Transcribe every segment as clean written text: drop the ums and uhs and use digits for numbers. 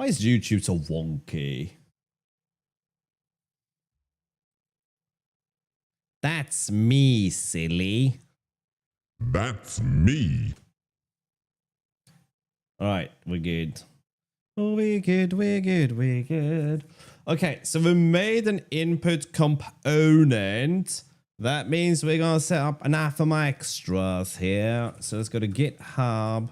Why is YouTube so wonky? That's me, silly. That's me. All right, we're good. Oh, we're good, we're good, we're good. Okay, so we made an input component. That means we're going to set up anathema extras here. So let's go to github.com.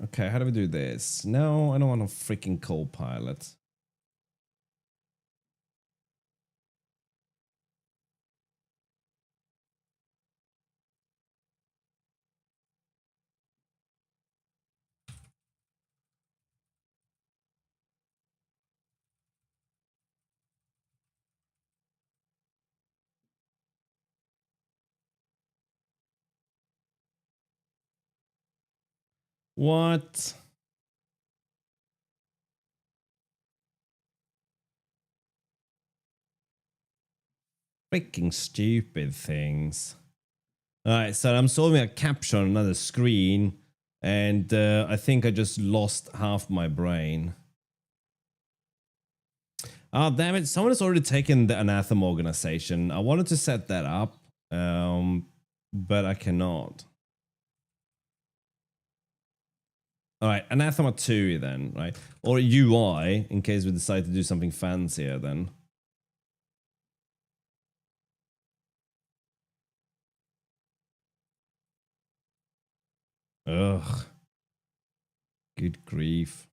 Okay, how do we do this? No, I don't want a freaking Copilot. What? Freaking stupid things. All right, so I'm solving a capture on another screen, and I think I just lost half my brain. Oh, damn it. Someone has already taken the anathema organization. I wanted to set that up, but I cannot. All right, anathema 2 then, right? Or UI, in case we decide to do something fancier then. Ugh. Good grief.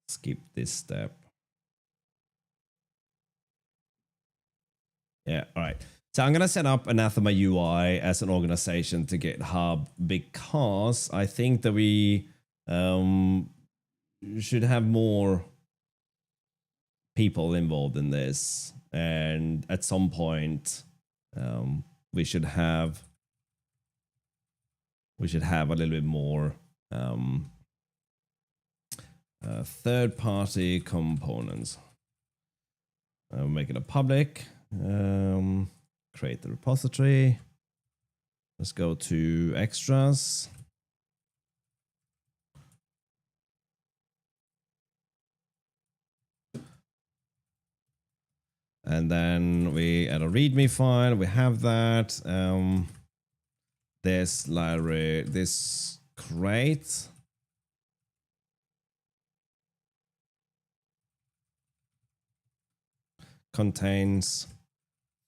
Skip this step. Yeah, all right. So I'm going to set up Anathema UI as an organization to GitHub because I think that we should have more people involved in this. And at some point, we should have a little bit more third-party components. Make it a public. Create the repository. Let's go to extras. And then we add a README file. We have that. This library, this crate. Contains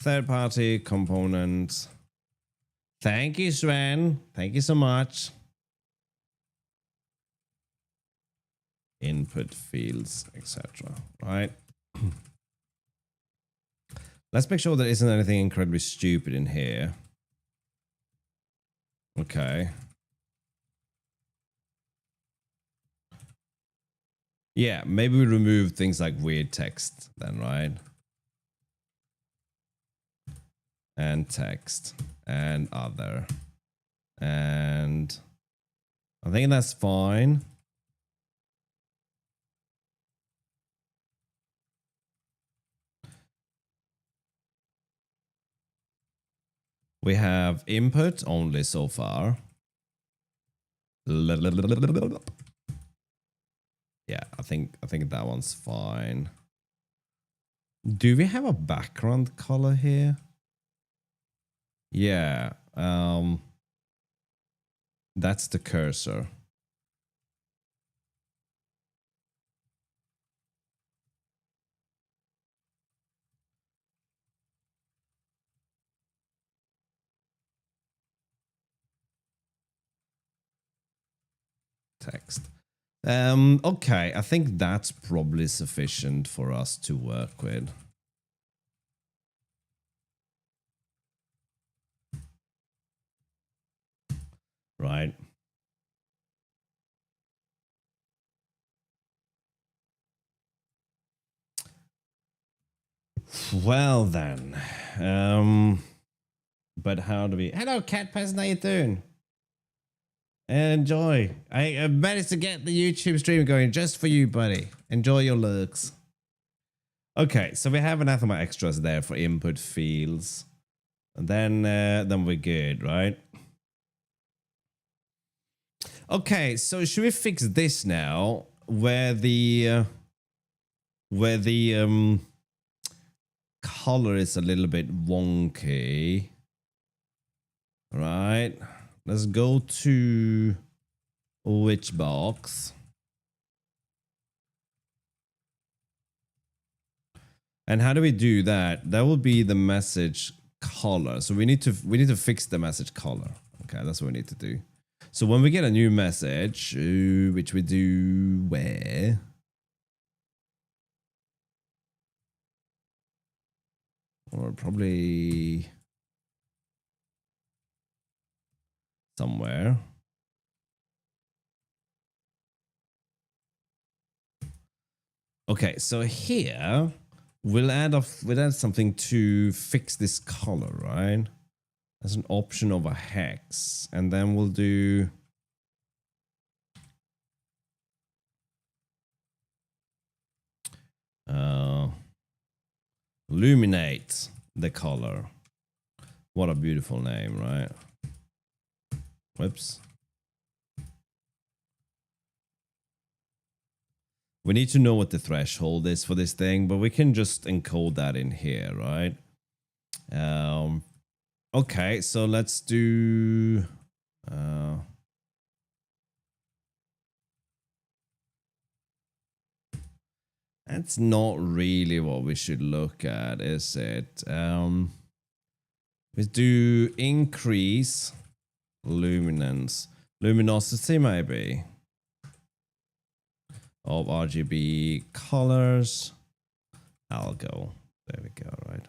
third-party component. Thank you, Sven. Thank you so much. Input fields, etc. Right. Let's make sure there isn't anything incredibly stupid in here. Okay. Yeah, maybe we remove things like weird text then, right? And text and other. And I think that's fine. We have input only so far. Yeah, I think that one's fine. Do we have a background color here? Yeah, that's the cursor. Text. Okay, I think that's probably sufficient for us to work with. Right. Well then, but how do we? Hello, cat person. How you doing? Enjoy. I managed to get the YouTube stream going just for you, buddy. Enjoy your looks. Okay, so we have anathema extras there for input fields. And then we're good, right? Okay, so should we fix this now? Where the color is a little bit wonky. Right. Let's go to which box. And how do we do that? That will be the message color. So we need to fix the message color. Okay, that's what we need to do. So when we get a new message, which we do where? Or probably somewhere. Okay, so here we'll add something to fix this color, right? As an option of a hex, and then we'll do illuminate the color. What a beautiful name, right? Whoops. We need to know what the threshold is for this thing, but we can just encode that in here, right? Okay, so let's do that's not really what we should look at, is it? We do increase luminosity maybe of RGB colors. Algo. There we go, right?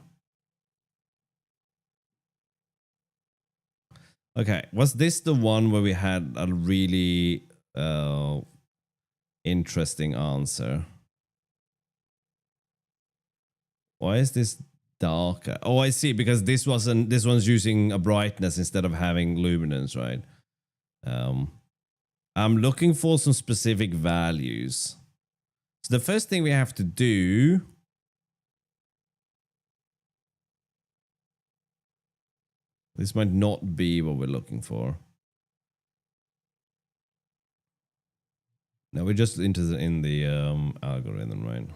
Okay, was this the one where we had a really interesting answer? Why is this darker? Oh, I see, because this one's using a brightness instead of having luminance, right? I'm looking for some specific values. So the first thing we have to do this might not be what we're looking for. Now we're just in the algorithm, right?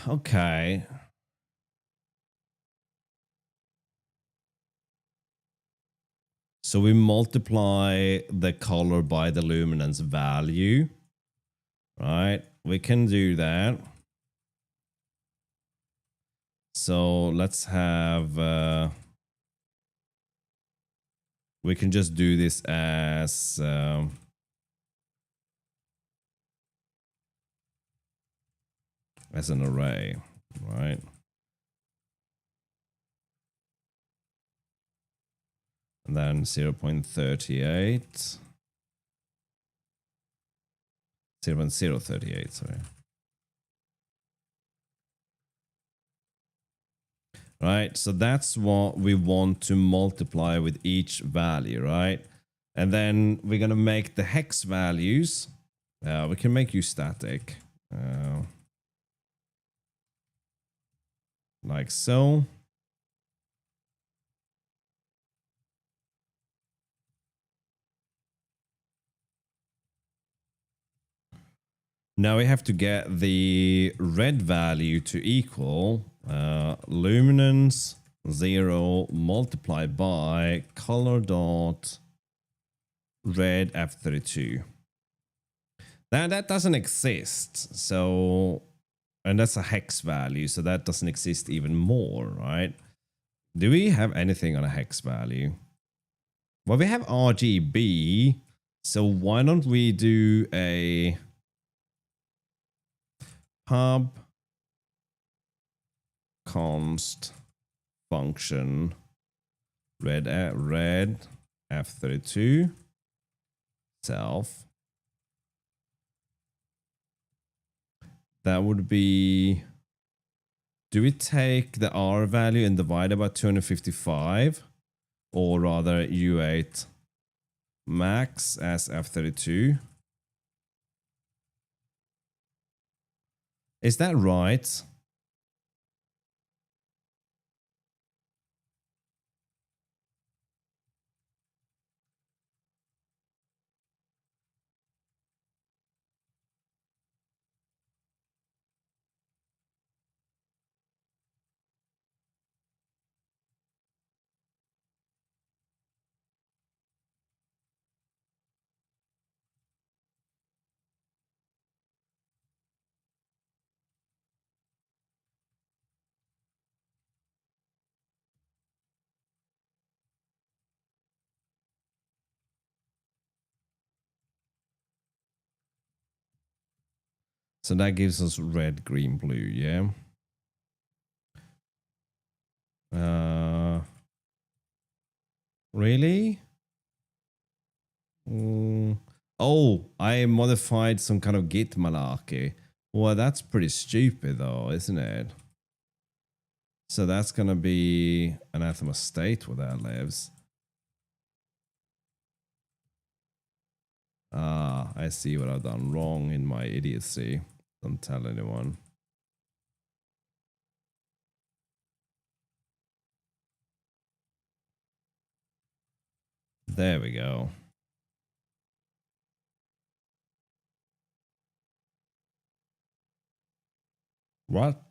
Okay. So we multiply the color by the luminance value, right? We can do that. So let's have, we can just do this as an array, right? And then 0.38, 0.038, sorry. Right, so that's what we want to multiply with each value, right? And then we're gonna make the hex values. We can make you static, like so. Now we have to get the red value to equal luminance 0 multiplied by color dot red f32. Now that doesn't exist, so, and that's a hex value, so that doesn't exist even more, right? Do we have anything on a hex value? Well, we have RGB, so why don't we do a pub const function red f32 self that would be, do we take the R value and divide it by 255? Or rather U8 max as F32? Is that right? So that gives us red, green, blue, yeah? Really? Oh, I modified some kind of git malarkey. Well, that's pretty stupid though, isn't it? So that's gonna be anathema state where that lives. Ah, I see what I've done wrong in my idiocy. Don't tell anyone. There we go. What?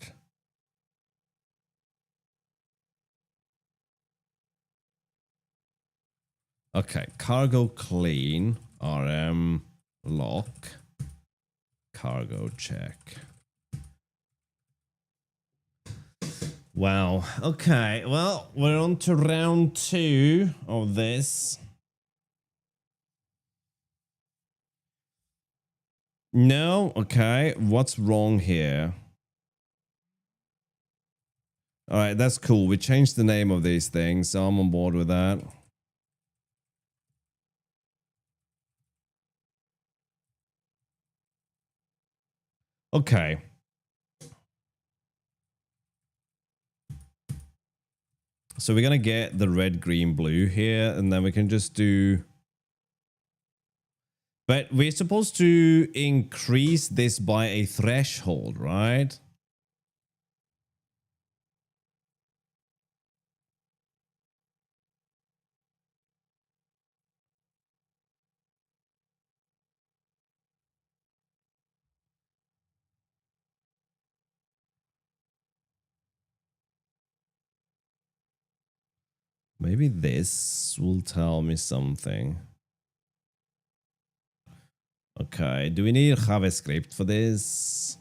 Okay, cargo clean, RM lock, cargo check. Wow. Okay, well, we're on to round 2 of this. No? Okay, what's wrong here? All right, that's cool. We changed the name of these things, so I'm on board with that. Okay. So we're going to get the red, green, blue here, and then we can just do... But we're supposed to increase this by a threshold, right? Maybe this will tell me something. Okay, do we need JavaScript for this?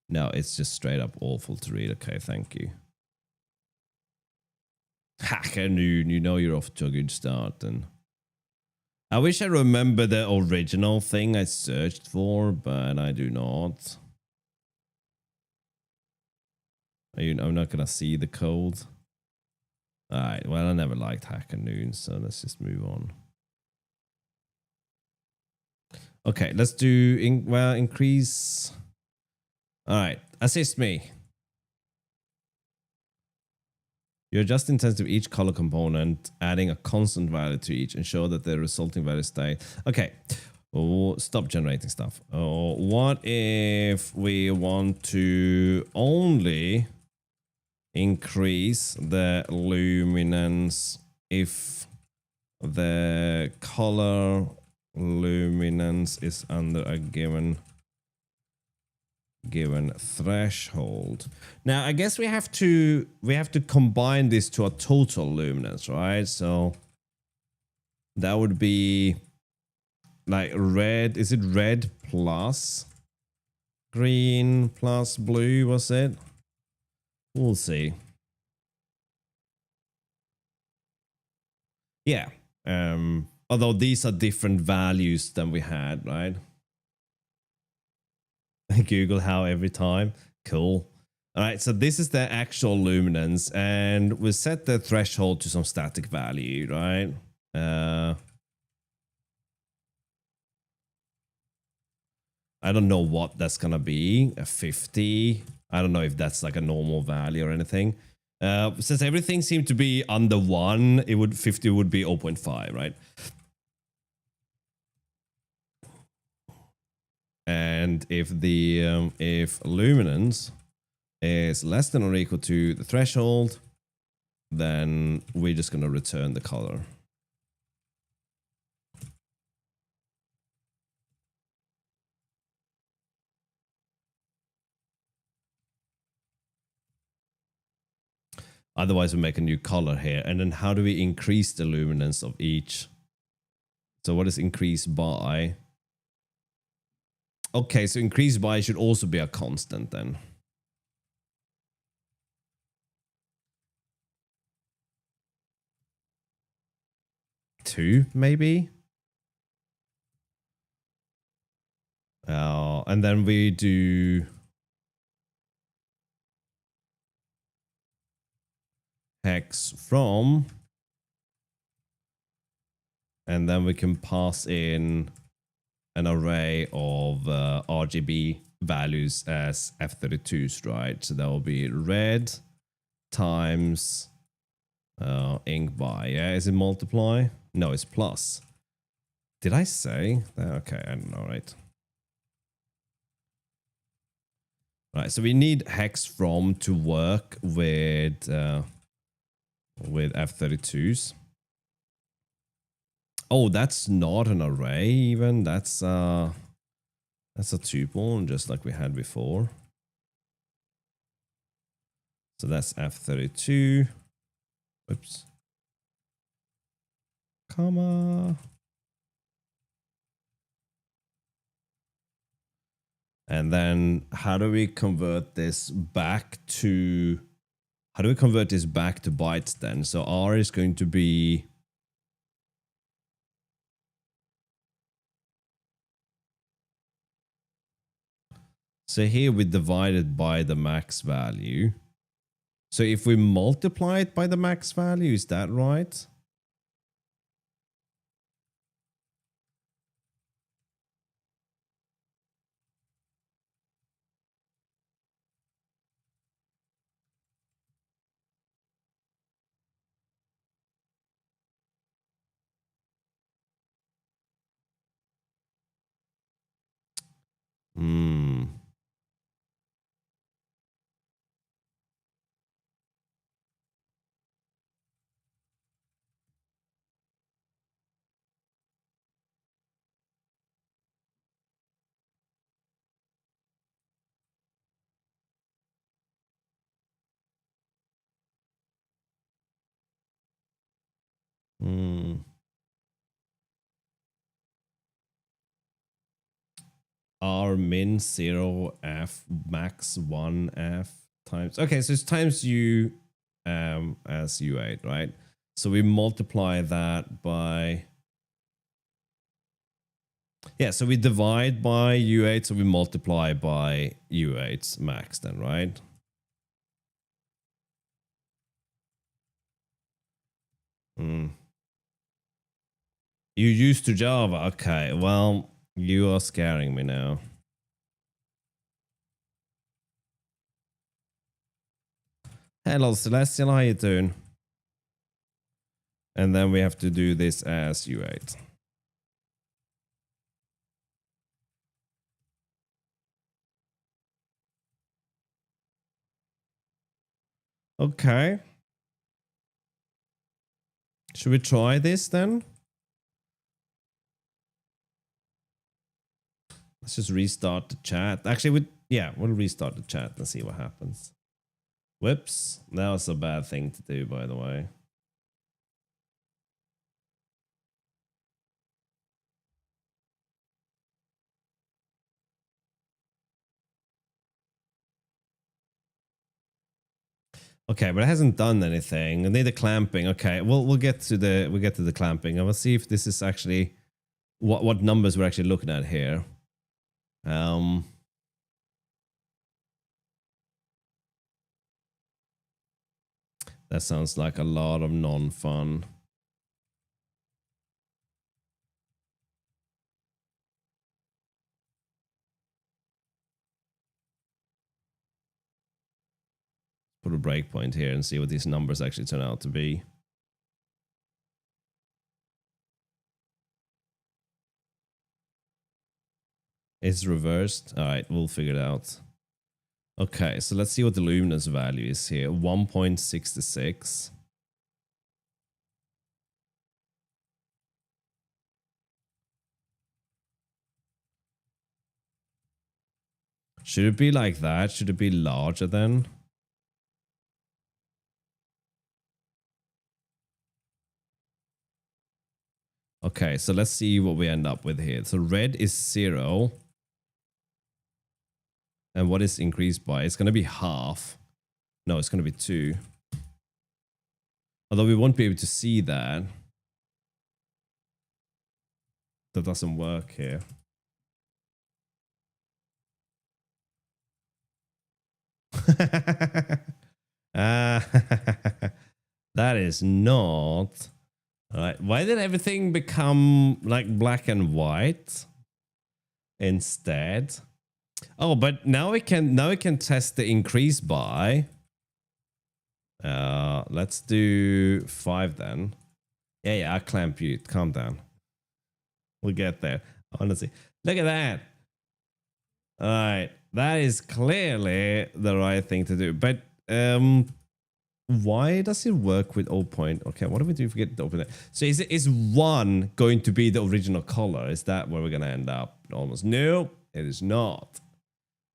No, it's just straight up awful to read. Okay, thank you. Hacker Noon, you know you're off to a good start then. I wish I remember the original thing I searched for, but I do not. I'm not gonna see the code. Alright, well, I never liked Hacker Noon, so let's just move on. Okay, let's do increase. Alright, assist me. You adjust intensity of each color component, adding a constant value to each. Ensure that the resulting value stay. Okay, stop generating stuff. What if we want to only increase the luminance if the color luminance is under a given threshold? Now I guess we have to combine this to a total luminance, right? So that would be like red. Is it red plus green plus blue? Was it? We'll see. Yeah. Although these are different values than we had, right? Google how every time. Cool. All right, so this is the actual luminance, and we set the threshold to some static value, right? I don't know what that's gonna be. A 50. I don't know if that's like a normal value or anything. Since everything seemed to be under 1, 50 would be 0.5, right? And if the if luminance is less than or equal to the threshold, then we're just gonna return the color. Otherwise, we make a new color here. And then how do we increase the luminance of each? So what is increase by? Okay, so increase by should also be a constant then. Two, maybe? And then we do hex from, and then we can pass in an array of RGB values as F32s, right? So that will be red times ink by. Yeah, is it multiply? No, it's plus. Did I say that? Okay, I don't know, right? Right, so we need hex from to work with F32s. Oh, that's not an array even. That's a tuple, just like we had before. So that's F32. Oops. Comma. And then how do we convert this back to bytes then? So R is going to be so here we divide it by the max value. So if we multiply it by the max value, is that right? Hmm. Hmm. R min 0 F max 1 F times. Okay, so it's times U as U8, right? So we multiply that by, yeah, so we divide by U8, so we multiply by U8's max then, right? You used to Java. Okay, well, you are scaring me now. Hello, Celestial, how you doing? And then we have to do this as U8. Okay. Should we try this then? Let's just restart the chat. Actually, we'll restart the chat and see what happens. Whoops. That was a bad thing to do, by the way. Okay, but it hasn't done anything. I need the clamping. Okay, we'll get to the clamping. I will see if this is actually what numbers we're actually looking at here. That sounds like a lot of non-fun. put a breakpoint here and see what these numbers actually turn out to be. It's reversed. All right, we'll figure it out. Okay, so let's see what the luminance value is here. 1.66. Should it be like that? Should it be larger then? Okay, so let's see what we end up with here. So red is 0. And what is increased by? It's going to be half. No, it's going to be 2. Although we won't be able to see that. That doesn't work here. That is not. All right. Why did everything become like black and white instead? Oh, but now we can test the increase by. Let's do 5 then. Yeah, I'll clamp you. Calm down. We'll get there. Honestly, look at that. All right, that is clearly the right thing to do. But why does it work with 0 point? Okay, what do we do if we get the open? So is 1 going to be the original color? Is that where we're gonna end up? Almost. No, it is not.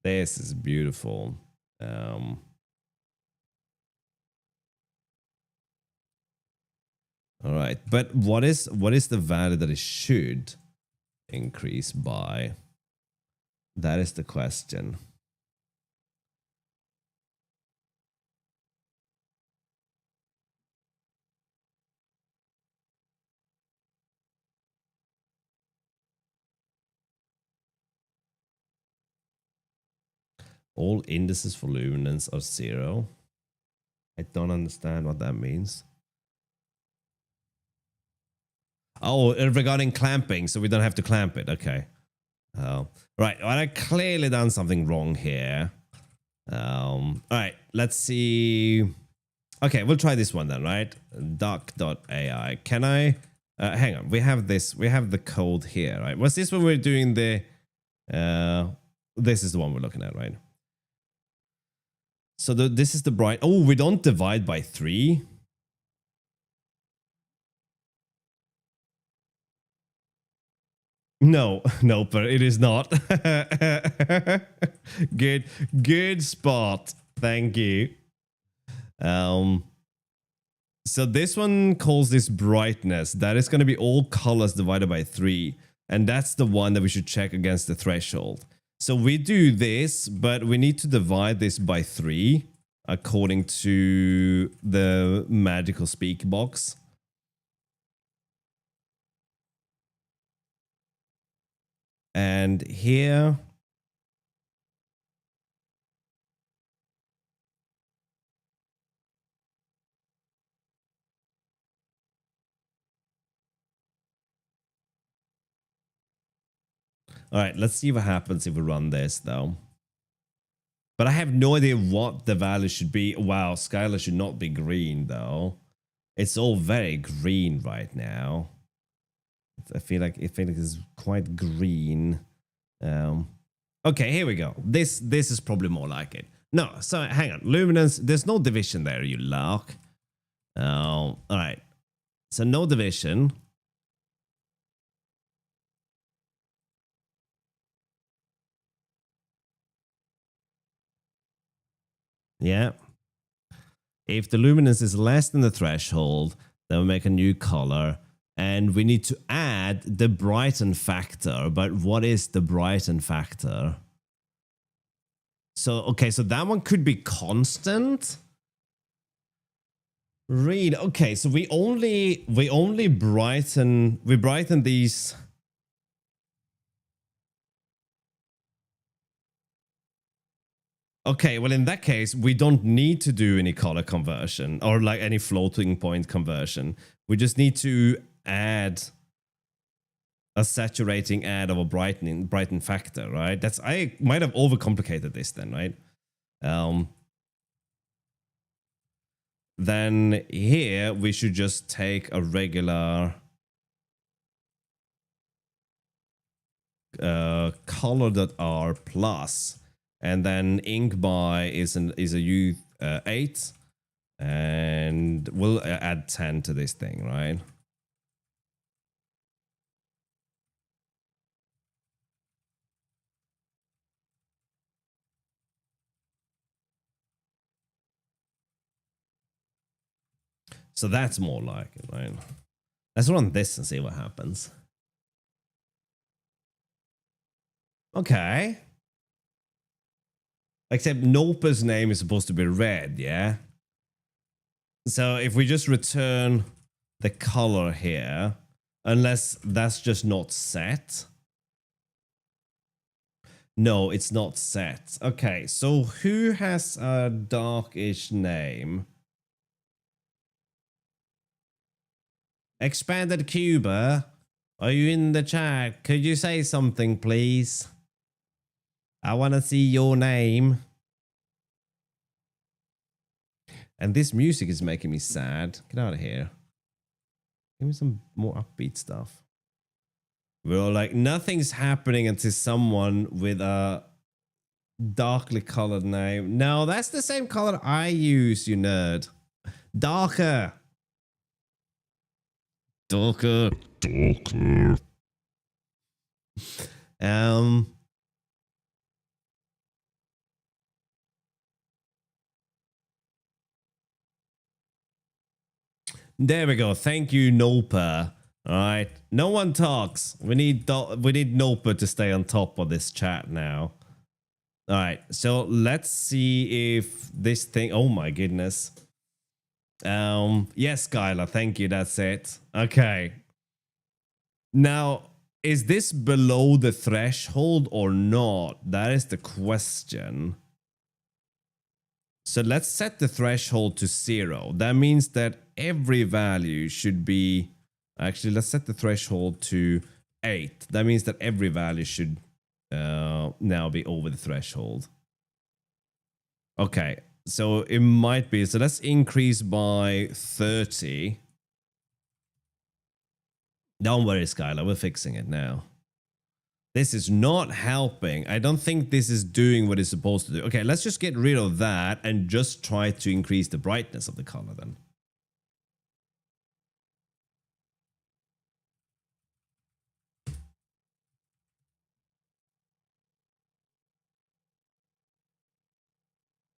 This is beautiful. All right, but what is the value that it should increase by? That is the question. All indices for luminance are 0. I don't understand what that means. Oh, regarding clamping, so we don't have to clamp it. Okay. Oh, right. Well, I clearly done something wrong here. All right. Let's see. Okay, we'll try this one then, right? Duck.ai. Can I? Hang on. We have this. We have the code here, right? Was this when we're doing the? This is the one we're looking at, right? So this is the bright. Oh, we don't divide by 3. No, but it is not. Good spot. Thank you. So this one calls this brightness. That is going to be all colors divided by 3. And that's the one that we should check against the threshold. So we do this, but we need to divide this by 3 according to the magical speak box. And here, all right, let's see what happens if we run this though. But I have no idea what the value should be. Wow, Skylar should not be green though. It's all very green right now. I feel like it's quite green. Okay, here we go. This is probably more like it. No, so hang on. Luminance, there's no division there, you lark. All right. So no division. Yeah. If the luminance is less than the threshold, then we make a new color. And we need to add the brighten factor. But what is the brighten factor? So, okay, so that one could be constant. Read. Okay, so we only brighten these. Okay, well, in that case, we don't need to do any color conversion or like any floating point conversion. We just need to add a saturating add of a brighten factor, right? I might have overcomplicated this then, right? then here we should just take a regular color.r plus, and then ink by is a u8, and we'll add 10 to this thing, right? So that's more like it, right? Let's run this and see what happens. Okay. Except Nopa's name is supposed to be red, yeah? So if we just return the color here, unless that's just not set. No, it's not set. Okay, so who has a darkish name? Expanded Cuba, are you in the chat? Could you say something, please? I want to see your name. And this music is making me sad. Get out of here. Give me some more upbeat stuff. We're all like, nothing's happening until someone with a darkly colored name. No, that's the same color I use, you nerd. Darker. Darker. Darker. There we go. Thank you, Nopa. All right. No one talks. We need Nopa to stay on top of this chat now. All right. So let's see if this thing. Oh my goodness. Yes, Skylar. Thank you. That's it. Okay. Now, is this below the threshold or not? That is the question. So let's set the threshold to 0. That means that every value should be... Actually, let's set the threshold to 8. That means that every value should now be over the threshold. Okay, so it might be... So let's increase by 30. Don't worry, Skylar. We're fixing it now. This is not helping. I don't think this is doing what it's supposed to do. Okay, let's just get rid of that and just try to increase the brightness of the color then.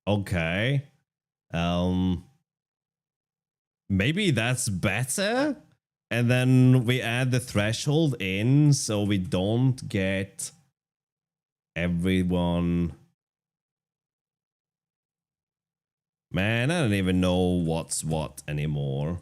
Okay. Maybe that's better? And then we add the threshold in so we don't get everyone. Man, I don't even know what's what anymore.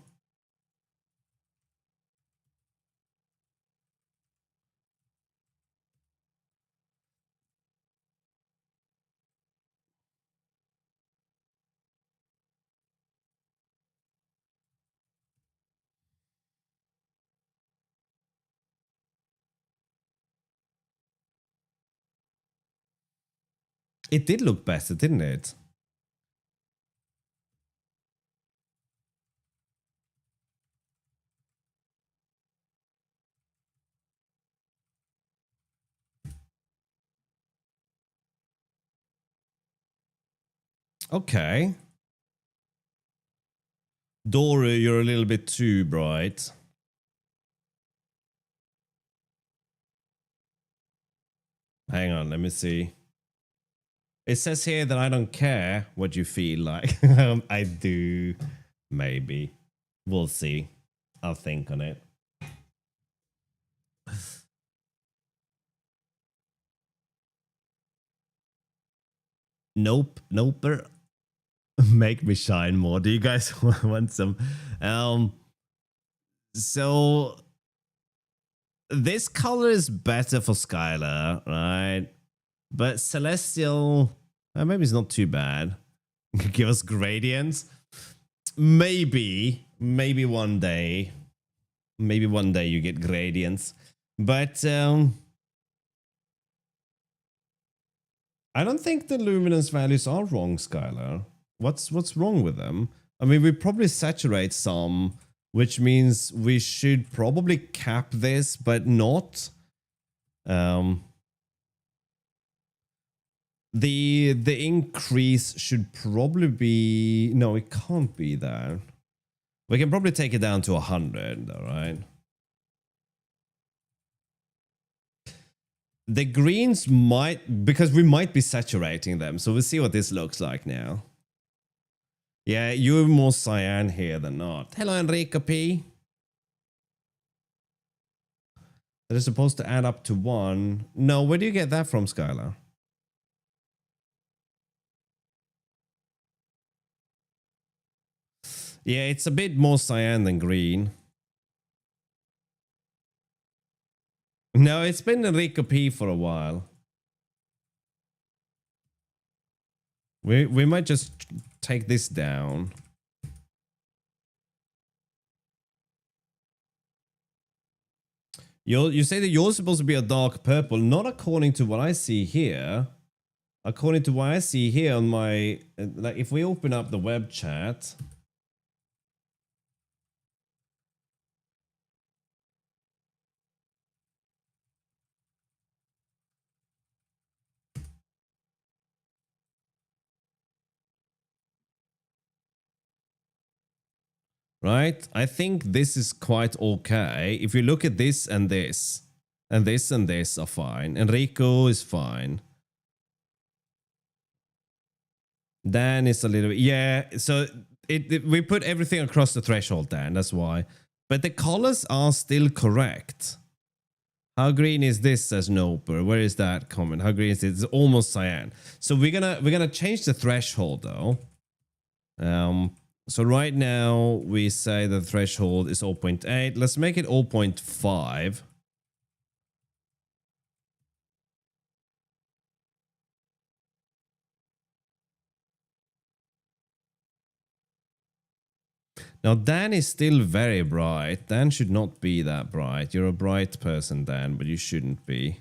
It did look better, didn't it? Okay. Dory, you're a little bit too bright. Hang on, let me see. It says here that I don't care what you feel like. I do. Maybe. We'll see. I'll think on it. Nope. Noper. Make me shine more. Do you guys want some? So this color is better for Skylar, right? But Celestial, maybe it's not too bad. Give us gradients. Maybe one day. Maybe one day you get gradients. But I don't think the luminance values are wrong, Skylar. What's wrong with them? I mean, we probably saturate some, which means we should probably cap this, but not. The increase should probably be... No, it can't be that. We can probably take it down to 100, all right? The greens might... Because we might be saturating them, so we'll see what this looks like now. Yeah, you're more cyan here than not. Hello, Enrico P. That is supposed to add up to 1. No, where do you get that from, Skylar? Yeah, it's a bit more cyan than green. No, it's been Enrico P for a while. We might just take this down. You say that you're supposed to be a dark purple, not according to what I see here. According to what I see here on my... Like, if we open up the web chat... Right? I think this is quite okay. If you look at this and this, and this and this are fine. Enrico is fine. Dan is a little bit... Yeah, so we put everything across the threshold, Dan. That's why. But the colors are still correct. How green is this, says Noper? Where is that comment? How green is it? It's almost cyan. So we're gonna change the threshold though. So right now we say the threshold is 0.8. Let's make it 0.5. Now Dan is still very bright. Dan should not be that bright. You're a bright person, Dan, but you shouldn't be.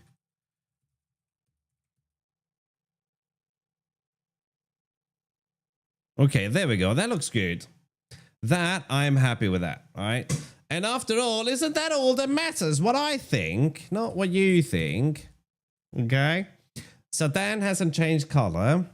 Okay, there we go. That looks good. That, I'm happy with that, all right? And after all, isn't that all that matters? What I think, not what you think. Okay? So Dan hasn't changed color.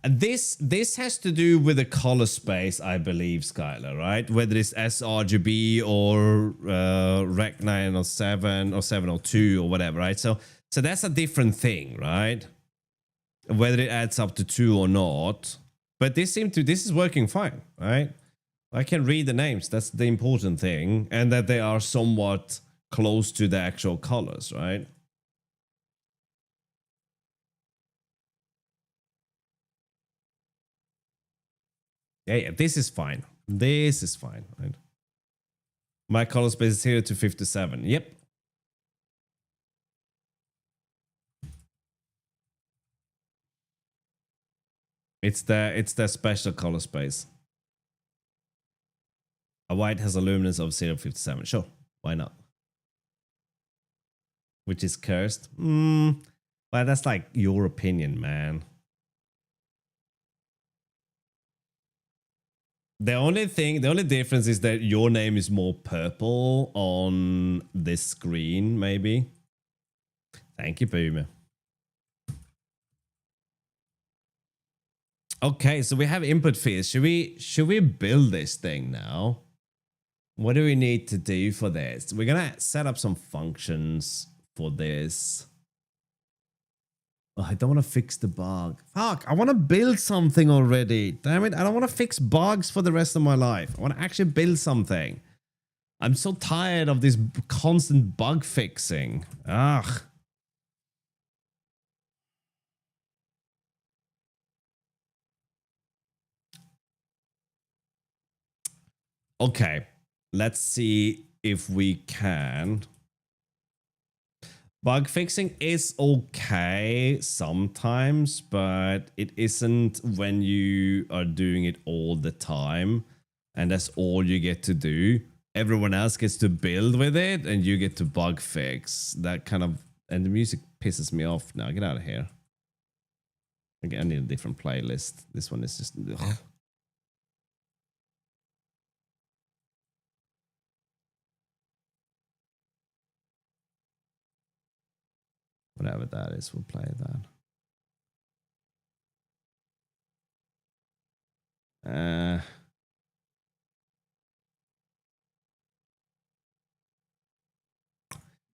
This has to do with the color space, I believe, Skylar, right? Whether it's sRGB or Rec 907 or 702 or whatever, right? So that's a different thing, right? Whether it adds up to 2 or not. But this is working fine, right? I can read the names. That's the important thing, and that they are somewhat close to the actual colors, right? Yeah, this is fine. This is fine. Right? My color space is here to 57. Yep. It's the special color space. A white has a luminance of 0.57. Sure, why not? Which is cursed. Well, that's like your opinion, man. The only difference is that your name is more purple on this screen, maybe. Thank you, Puma. Okay, so we have input fields. Should we build this thing now? What do we need to do for this? We're gonna set up some functions for this. Oh, I don't want to fix the bug. Fuck, I want to build something already. Damn it, I don't want to fix bugs for the rest of my life. I want to actually build something. I'm so tired of this constant bug fixing. Ugh. Okay, let's see if we can. Bug fixing is okay sometimes, but it isn't when you are doing it all the time and that's all you get to do. everyone else gets to build with it and you get to bug fix. That kind of, and the music pisses me off now. Get out of here. Okay, I need a different playlist. This one is just ugh. Whatever that is, we'll play that.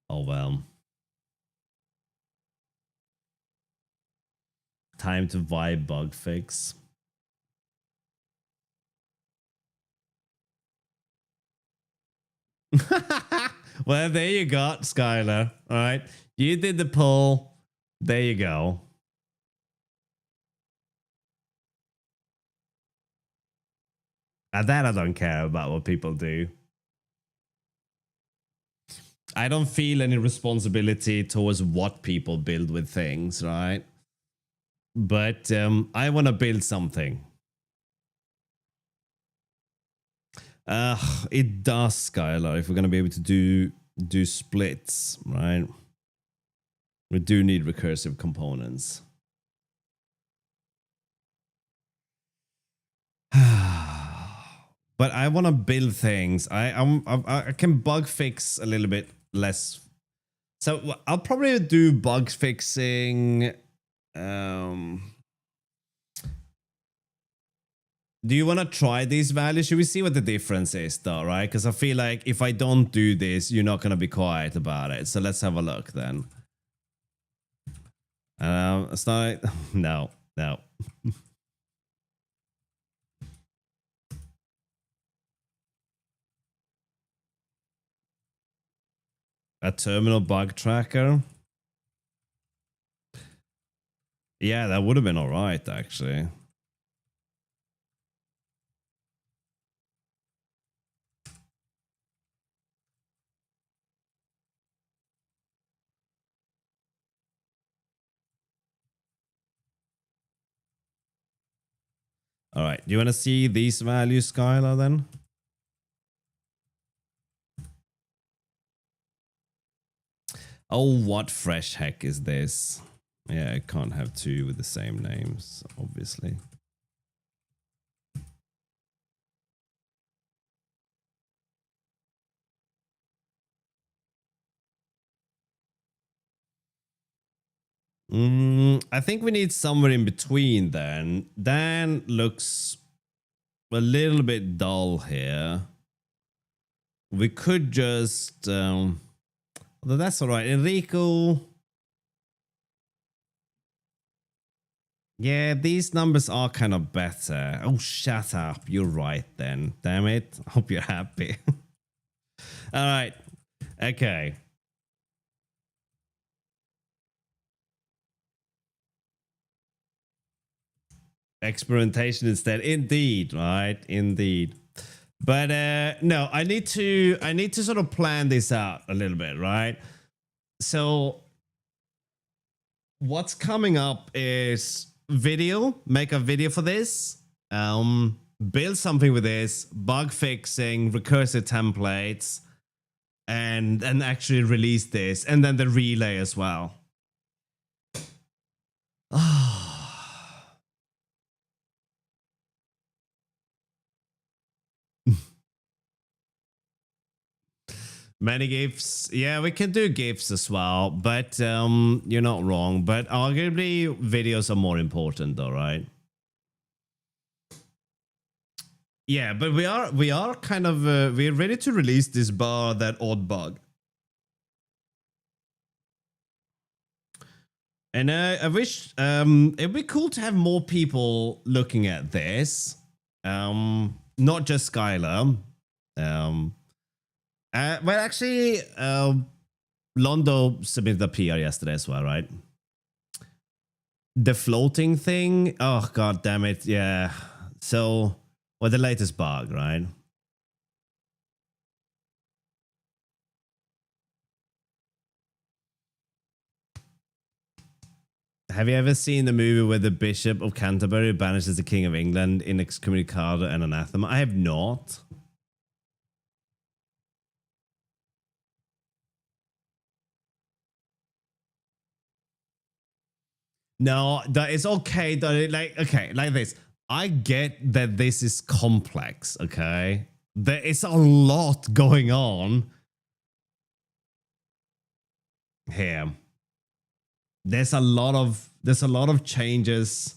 Oh well. Time to vibe bug fix. Well, there you go, Skylar. All right. You did the poll. There you go. And that I don't care about what people do. I don't feel any responsibility towards what people build with things, right? But I want to build something. It does, Skylar, if we're going to be able to do splits, right? We do need recursive components. But I want to build things. I can bug fix a little bit less. So I'll probably do bug fixing. Do you want to try these values? Should we see what the difference is though, right? Because I feel like if I don't do this, you're not going to be quiet about it. So let's have a look then. It's not... No. A terminal bug tracker. Yeah, that would have been all right, actually. All right. Do you want to see these values, Skylar, then? Oh, what fresh heck is this? Yeah, I can't have two with the same names, obviously. I think we need somewhere in between then. Dan looks a little bit dull here. We could just... although that's all right. Enrico... Yeah, these numbers are kind of better. Oh, shut up. You're right then. Damn it. I hope you're happy. All right. Okay. Experimentation instead. Indeed, right? Indeed. But no, I need to sort of plan this out a little bit, right? So what's coming up is video, make a video for this, build something with this, bug fixing, recursive templates, and actually release this, and then the relay as well. Many GIFs. Yeah, we can do GIFs as well, but you're not wrong. But arguably, videos are more important though, right? Yeah, but we are kind of we're ready to release this bar, that odd bug. And I wish it'd be cool to have more people looking at this. Not just Skylar. Well, actually, Londo submitted a PR yesterday as well, right? The floating thing. Oh, god damn it. Yeah. So, well, the latest bug, right? Have you ever seen the movie where the Bishop of Canterbury banishes the King of England in excommunicado and anathema? I have not. No, that it's okay. That okay, like this. I get that this is complex. Okay, there is a lot going on here. There's a lot of changes,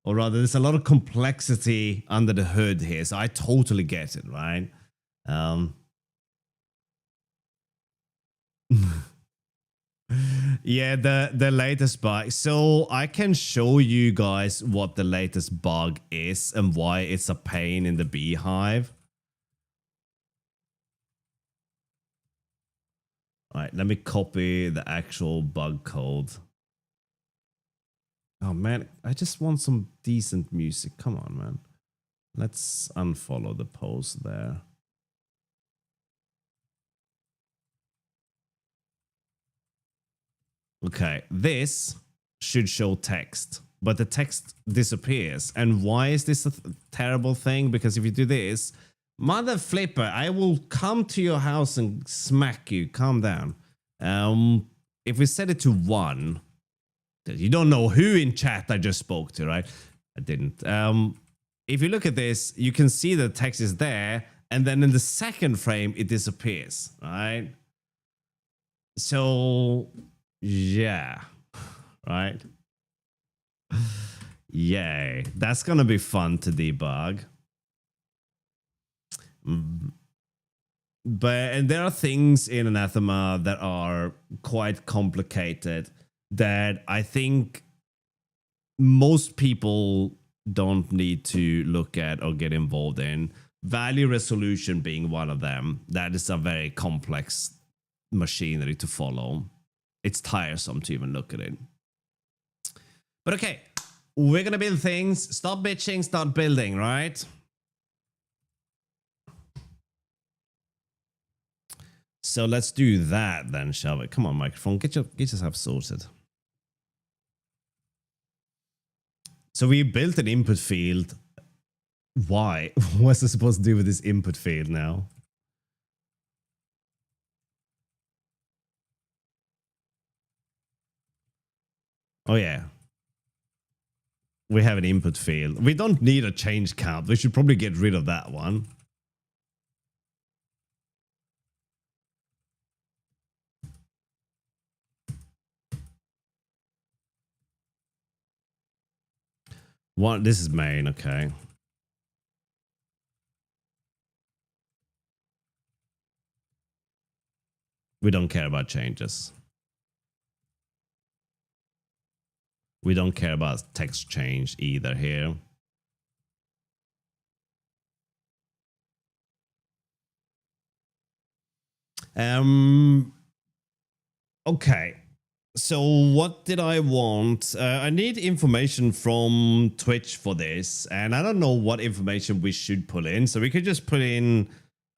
or rather, there's a lot of complexity under the hood here. So I totally get it, right? Um, yeah, the latest bug. So I can show you guys what the latest bug is and why it's a pain in the beehive. All right, let me copy the actual bug code. Oh man, I just want some decent music. Come on, man. Let's unfollow the post there. Okay, this should show text, but the text disappears. And why is this a terrible thing? Because if you do this, mother flipper, I will come to your house and smack you. Calm down. If we set it to 1, you don't know who in chat I just spoke to, right? I didn't. If you look at this, you can see the text is there, and then in the second frame, it disappears, right? So, yeah, right? Yay. That's going to be fun to debug. And there are things in Anathema that are quite complicated that I think most people don't need to look at or get involved in. Value resolution being one of them. That is a very complex machinery to follow. It's tiresome to even look at it. But okay, we're gonna build things. Stop bitching, start building, right? So let's do that then, shall we? Come on, microphone, get yourself sorted. So we built an input field. Why? What's it supposed to do with this input field now? Oh yeah. We have an input field. We don't need a change count. We should probably get rid of that one. What? This is main, okay. We don't care about changes. We don't care about text change either here. Okay. So what did I want? I need information from Twitch for this, and I don't know what information we should pull in. So we could just put in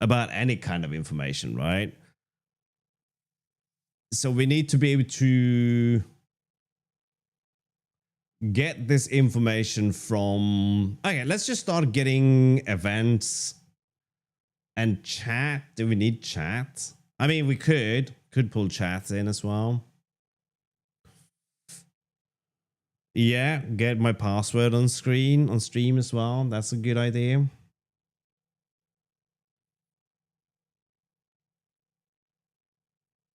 about any kind of information, right? So we need to be able to get this information from... Okay, let's just start getting events and chat. Do we need chat? I mean, we could pull chat in as well. Yeah, get my password on stream as well. That's a good idea.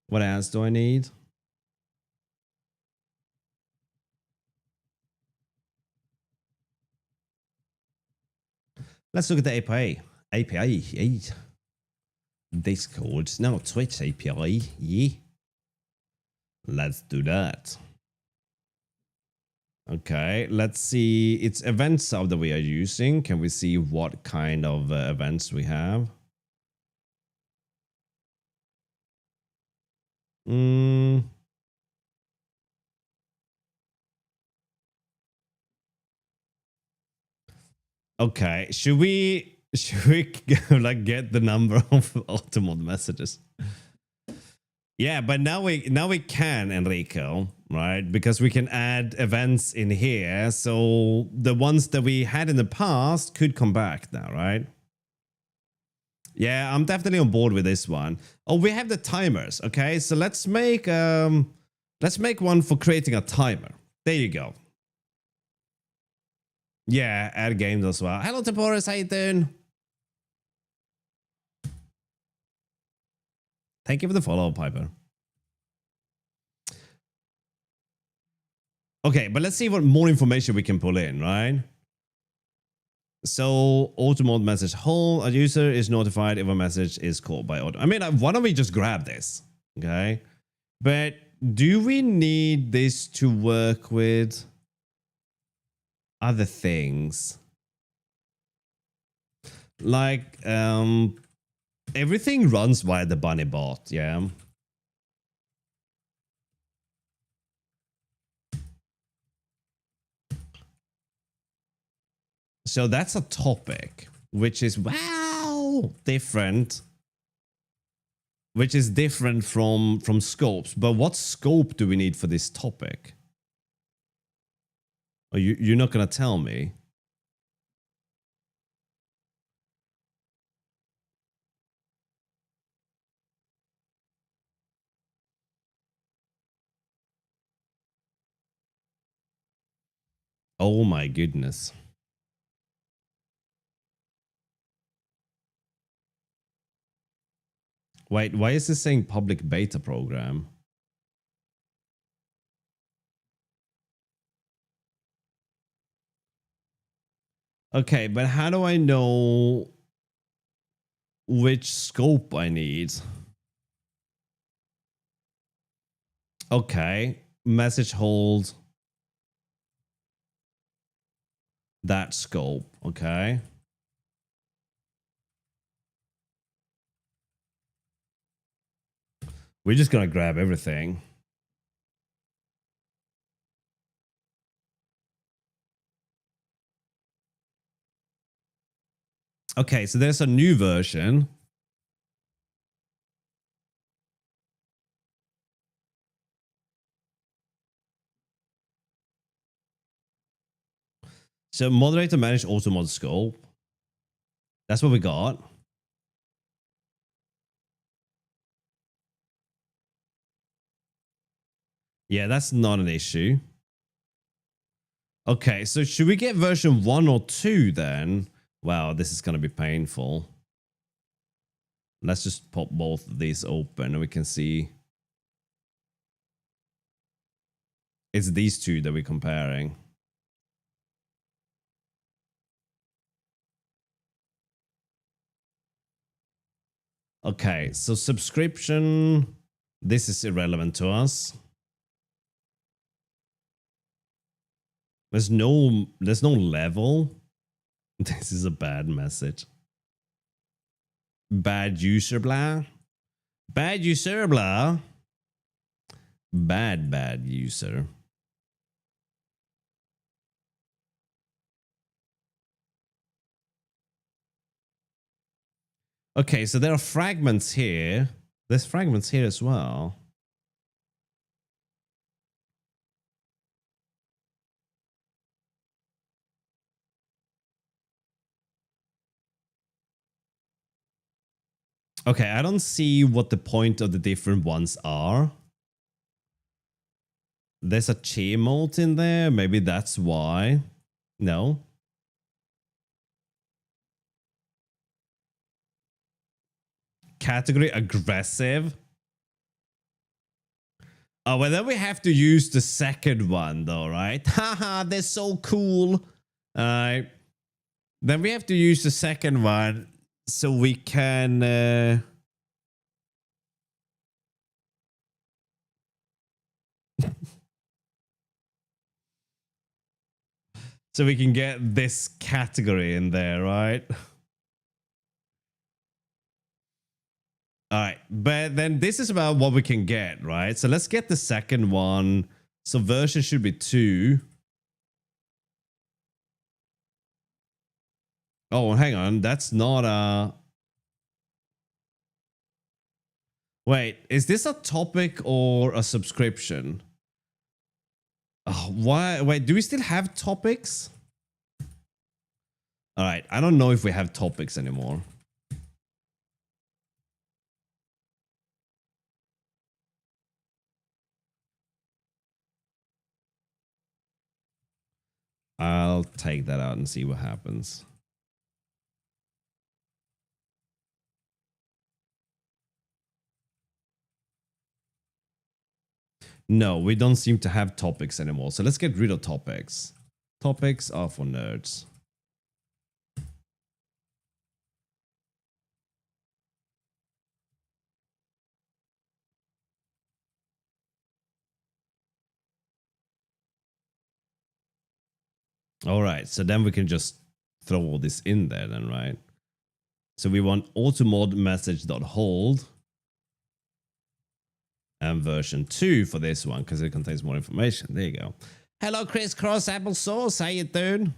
What else do I need? Let's look at the API. API. Discord. No, Twitch API. Yeah. Let's do that. Okay, let's see. It's events hub that we are using. Can we see what kind of events we have? Okay, should we like get the number of Automod messages? Yeah, but now we can, Enrico, right? Because we can add events in here. So the ones that we had in the past could come back now, right? Yeah, I'm definitely on board with this one. Oh, we have the timers. Okay, so let's make one for creating a timer. There you go. Yeah, add games as well. Hello, Temporis. How you doing? Thank you for the follow, Piper. Okay, but let's see what more information we can pull in, right? So, auto mode message hold. A user is notified if a message is called by auto. I mean, why don't we just grab this? Okay. But do we need this to work with other things? Like, everything runs via the bunny bot, yeah? So that's a topic, which is, wow, different. Which is different from scopes. But what scope do we need for this topic? Oh, you're not going to tell me? Oh my goodness. Wait, why is this saying public beta program? Okay, but how do I know which scope I need? Okay, message hold. That scope, okay. We're just gonna grab everything. Okay, so there's a new version. So moderator manage auto mod scope. That's what we got. Yeah, that's not an issue. Okay, so should we get version 1 or 2 then? Wow, this is gonna be painful. Let's just pop both of these open and we can see. It's these two that we're comparing. Okay, so subscription. This is irrelevant to us. There's no level. This is a bad message. Bad user blah. Bad user blah. Bad user. Okay, so there are fragments here. There's fragments here as well. Okay, I don't see what the point of the different ones are. There's a cheer mode in there. Maybe that's why. No. Category aggressive. Oh, well, then we have to use the second one, though, right? Haha, they're so cool. Alright. Then we have to use the second one so we can. So we can get this category in there, right? All right, but then this is about what we can get, right? So let's get the second one. So version should be 2. Oh, hang on. That's not a... Wait, is this a topic or a subscription? Oh, why? Wait, do we still have topics? All right, I don't know if we have topics anymore. I'll take that out and see what happens. No, we don't seem to have topics anymore. So let's get rid of topics. Topics are for nerds. All right, so then we can just throw all this in there then, right? So we want automod message.hold and version 2 for this one because it contains more information. There you go. Hello, Chris Cross Applesauce. How you doing?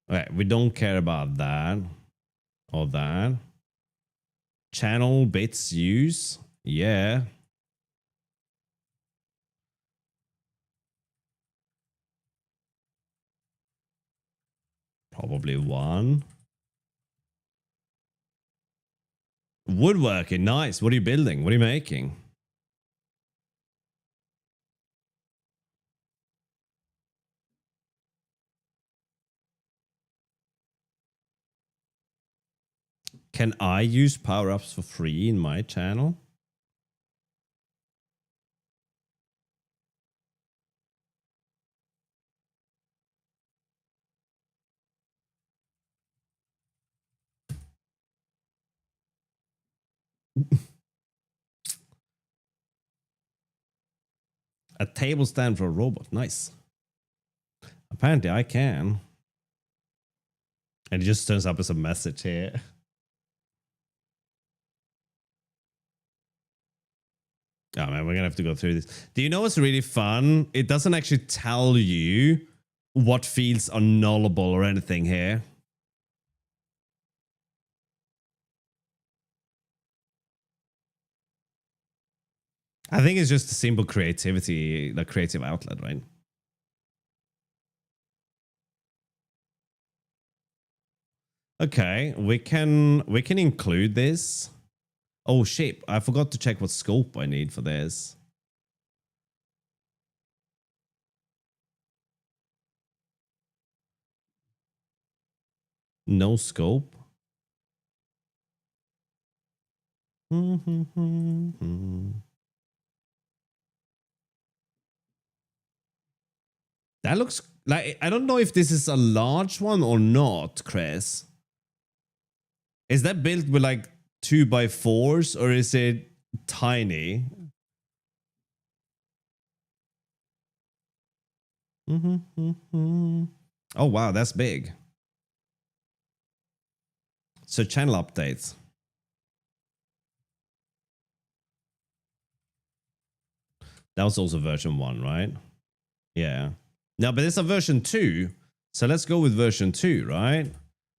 All right, we don't care about that or that. Channel bits use. Yeah. Probably 1. Woodworking, nice. What are you building? What are you making? Can I use power-ups for free in my channel? A table stand for a robot. Nice. Apparently I can. And it just turns up as a message here. Oh man, we're gonna have to go through this. Do you know what's really fun? It doesn't actually tell you what fields are nullable or anything here. I think it's just a simple creativity, the creative outlet, right? Okay, we can include this. Oh shit, I forgot to check what scope I need for this. No scope. That looks like, I don't know if this is a large one or not, Chris. Is that built with like 2x4s or is it tiny? Oh wow, that's big. So channel updates. That was also version 1, right? Yeah. No, but it's a version 2. So let's go with version 2, right?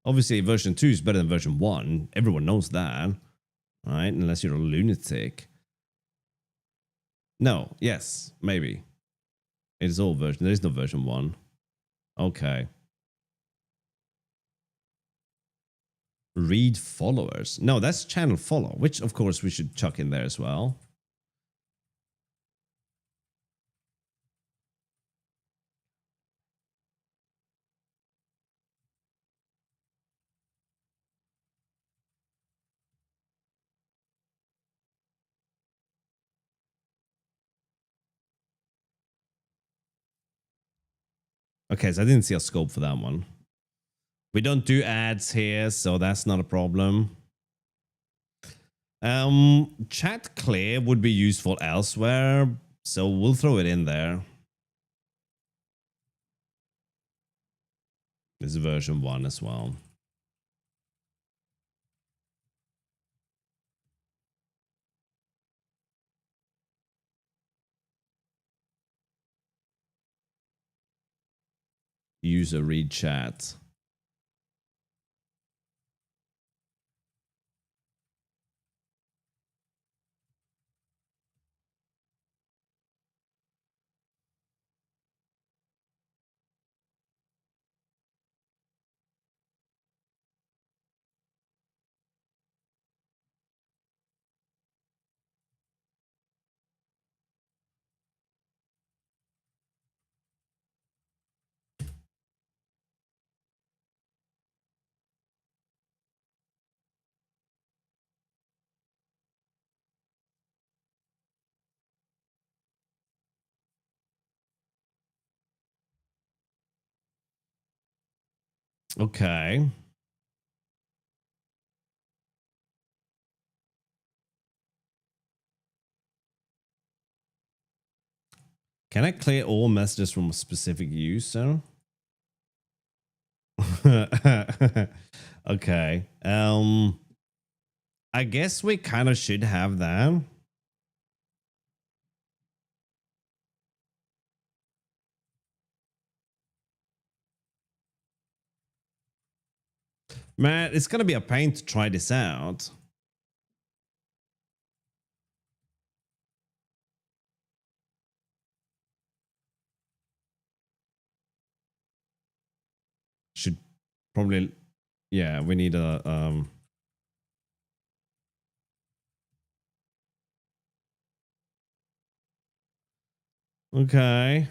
Obviously, version 2 is better than version 1. Everyone knows that, right? Unless you're a lunatic. No, yes, maybe. It is all version. There is no version 1. Okay. Read followers. No, that's channel follow, which of course we should chuck in there as well. Okay, so I didn't see a scope for that one. We don't do ads here, so that's not a problem. Chat clear would be useful elsewhere, so we'll throw it in there. This is version 1 as well. User read chat. Okay. Can I clear all messages from a specific user? Okay. I guess we kind of should have that. Man, it's gonna be a pain to try this out. Should probably, yeah, we need a okay.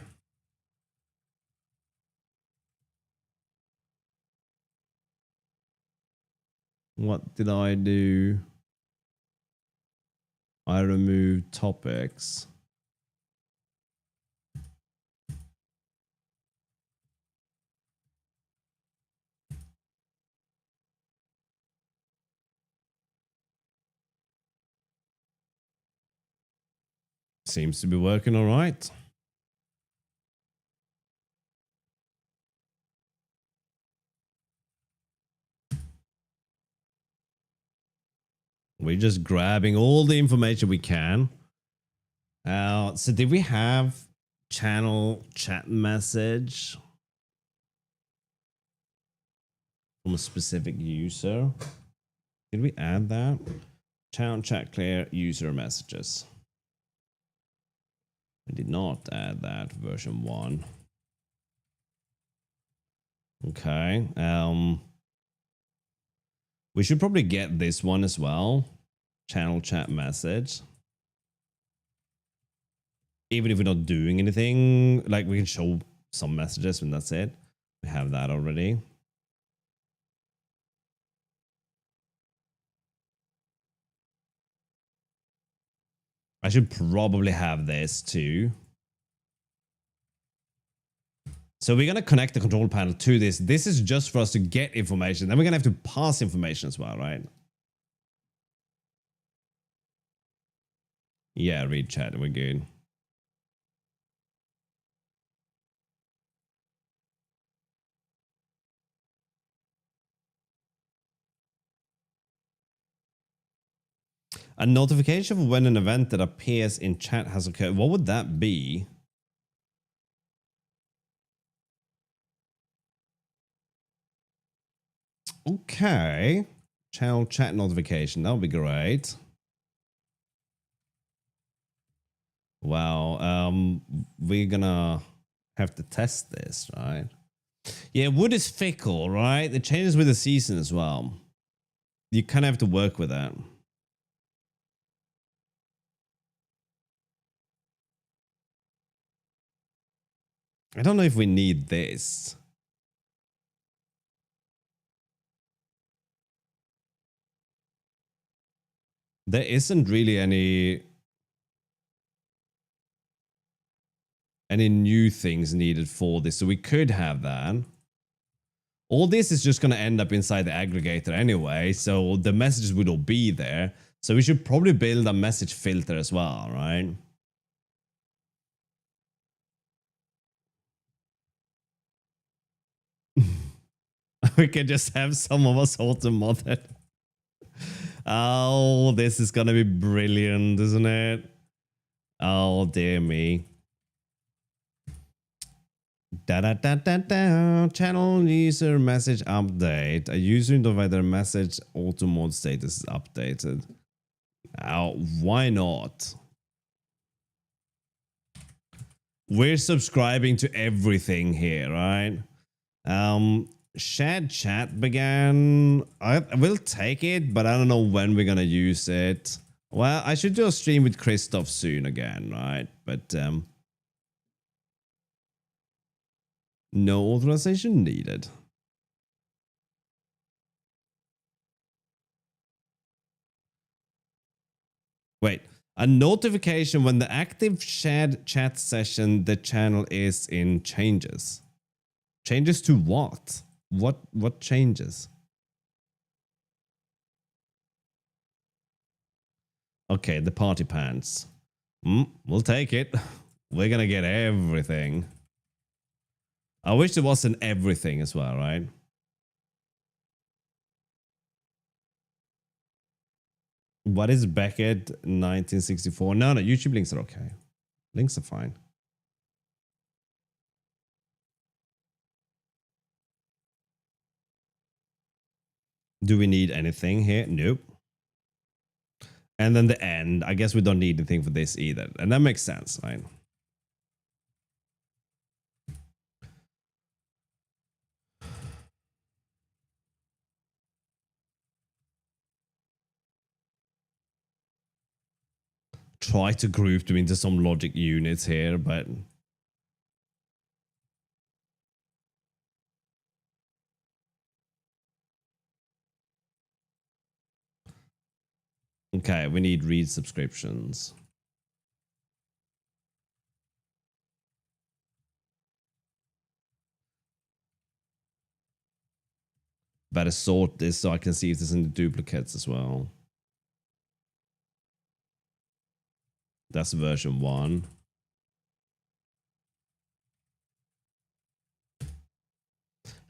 What did I do? I removed topics. Seems to be working all right. We're just grabbing all the information we can. So did we have channel chat message from a specific user? Did we add that? Channel chat clear user messages. We did not add that version 1. Okay. We should probably get this one as well. Channel chat message. Even if we're not doing anything, like we can show some messages and that's it. We have that already. I should probably have this too. So we're going to connect the control panel to this. This is just for us to get information. Then we're going to have to pass information as well, right? Yeah, read chat. We're good. A notification for when an event that appears in chat has occurred. What would that be? Okay. Channel chat notification. That would be great. Well, we're gonna have to test this, right? Yeah, wood is fickle, right? It changes with the season as well. You kind of have to work with that. I don't know if we need this. There isn't really any new things needed for this, so we could have that. All this is just going to end up inside the aggregator anyway, so the messages would all be there. So we should probably build a message filter as well, right? We can just have some of us auto-modded. Oh, this is going to be brilliant, isn't it? Oh, dear me. Channel user message update. A user notified message auto mode status is updated. Why not? We're subscribing to everything here, right? Shared chat began. I will take it, but I don't know when we're gonna use it. Well, I should do a stream with Christoph soon again, right? But no authorization needed. Wait, a notification when the active shared chat session the channel is in changes. Changes to what? What changes? Okay, the party pants. We'll take it. We're gonna get everything. I wish there wasn't everything as well, right? What is Beckett 1964? No, YouTube links are okay. Links are fine. Do we need anything here? Nope. And then the end. I guess we don't need anything for this either. And that makes sense, right? Try to group them into some logic units here, but okay, we need read subscriptions. Better sort this so I can see if there's any duplicates as well. That's version 1.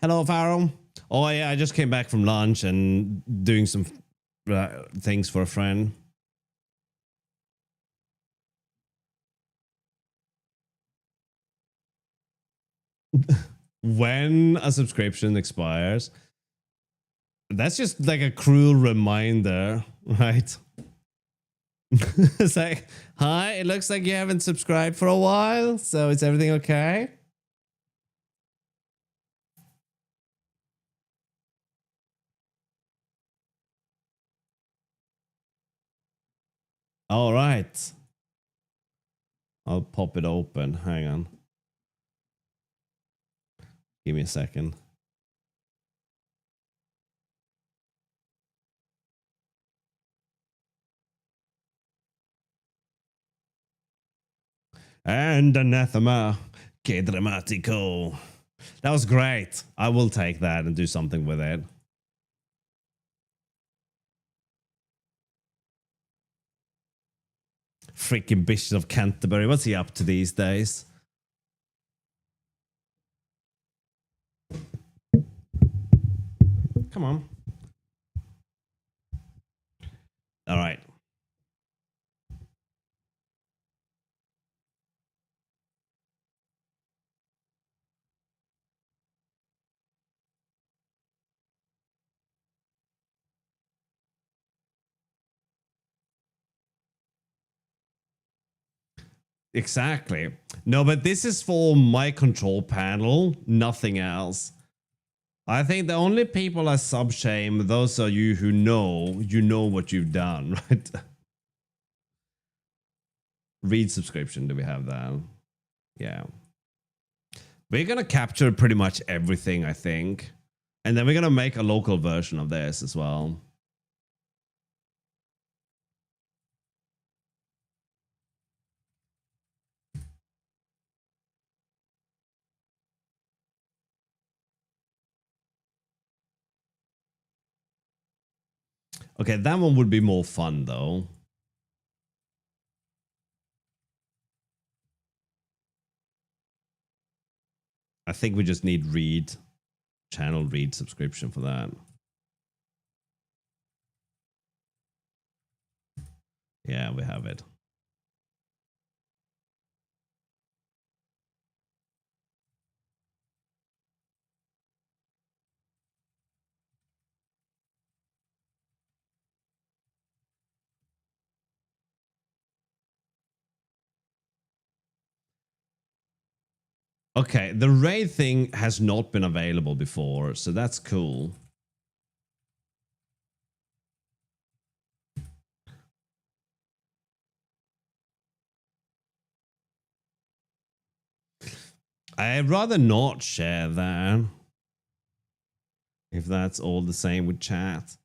Hello, Farrell. Oh yeah, I just came back from lunch and doing some things for a friend. When a subscription expires, that's just like a cruel reminder, right? It's like, hi, it looks like you haven't subscribed for a while, so is everything okay? All right. I'll pop it open. Hang on. Give me a second. And anathema. Que dramatico. That was great. I will take that and do something with it. Freaking Bishop of Canterbury. What's he up to these days? Come on. All right. Exactly. No, but this is for my control panel, nothing else. I think the only people I sub shame, those are you who know what you've done, right? Read subscription, do we have that? Yeah. We're gonna capture pretty much everything, I think. And then we're gonna make a local version of this as well. Okay, that one would be more fun though. I think we just need read, channel read subscription for that. Yeah, we have it. Okay, the raid thing has not been available before, so that's cool. I'd rather not share that. If that's all the same with chat.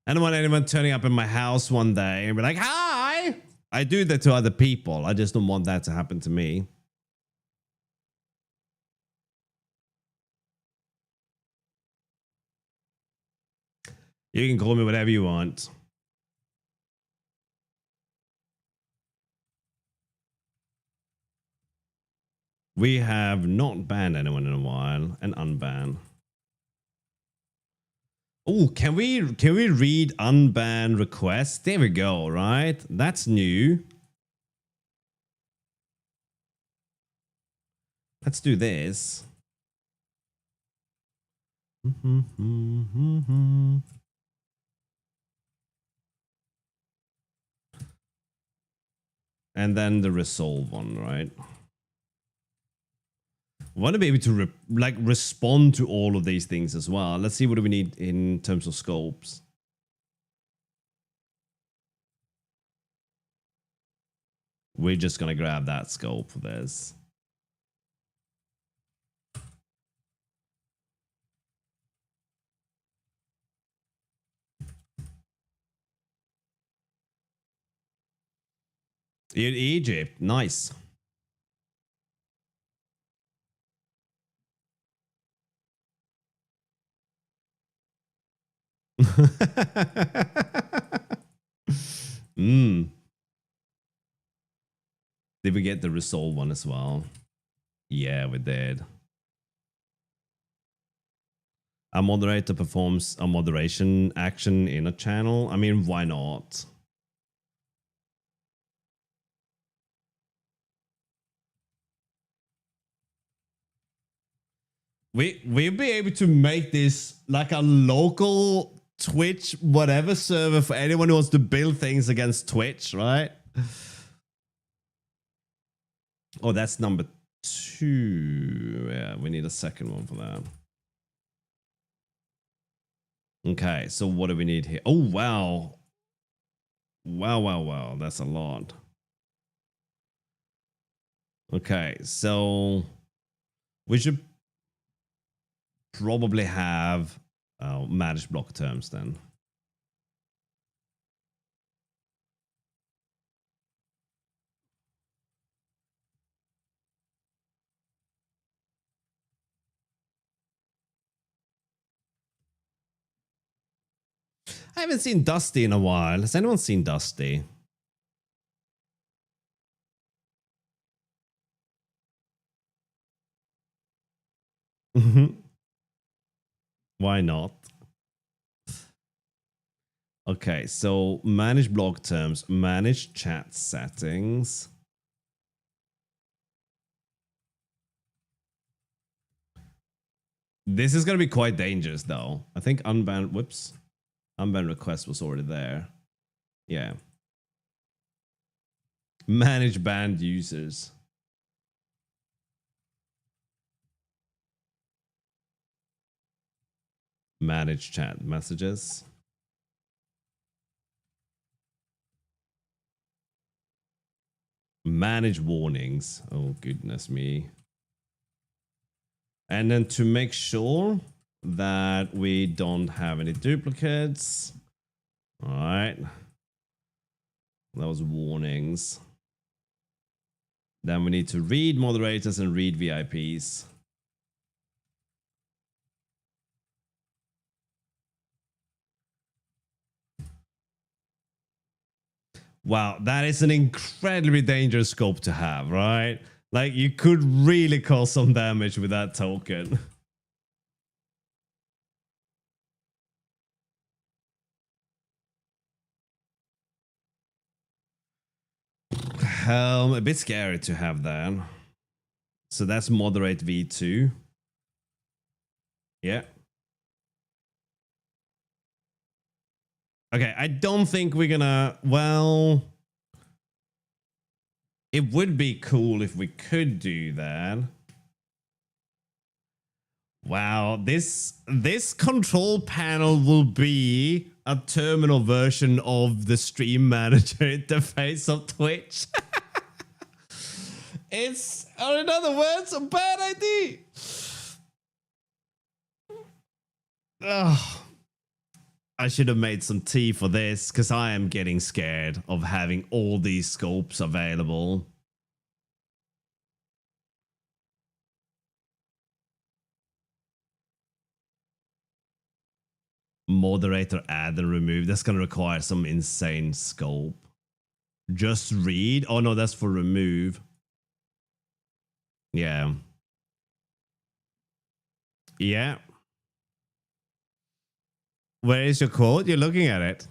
I don't want anyone turning up in my house one day and be like, hi! I do that to other people. I just don't want that to happen to me. You can call me whatever you want. We have not banned anyone in a while and unbanned. Oh, can we read unbanned requests? There we go, right? That's new. Let's do this. And then the resolve one, right? I want to be able to respond to all of these things as well. Let's see what do we need in terms of scopes. We're just gonna grab that scope for this. In Egypt, nice. Did we get the resolve one as well? Yeah, we did. A moderator performs a moderation action in a channel. I mean, why not? We'll be able to make this like a local Twitch whatever server for anyone who wants to build things against Twitch, right? Oh, that's number 2. Yeah, we need a second one for that. Okay, so what do we need here? Oh, wow. Wow. That's a lot. Okay, so we should probably have managed block terms then. I haven't seen Dusty in a while. Has anyone seen Dusty? Why not? Okay, so manage block terms, manage chat settings. This is going to be quite dangerous though. I think unbanned request was already there. Yeah. Manage banned users. Manage chat messages. Manage warnings. Oh, goodness me. And then to make sure that we don't have any duplicates. All right. That was warnings. Then we need to read moderators and read VIPs. Wow, that is an incredibly dangerous scope to have, right? Like, you could really cause some damage with that token. A bit scary to have that. So that's moderate V2. Yeah. Okay, I don't think we're gonna... Well... It would be cool if we could do that. Wow, this control panel will be a terminal version of the stream manager interface of Twitch. It's, or in other words, a bad idea. Oh, I should have made some tea for this because I am getting scared of having all these scopes available. Moderator add and remove. That's going to require some insane scope. Just read. Oh no, that's for remove. Yeah. Yeah. Where is your quote? You're looking at it.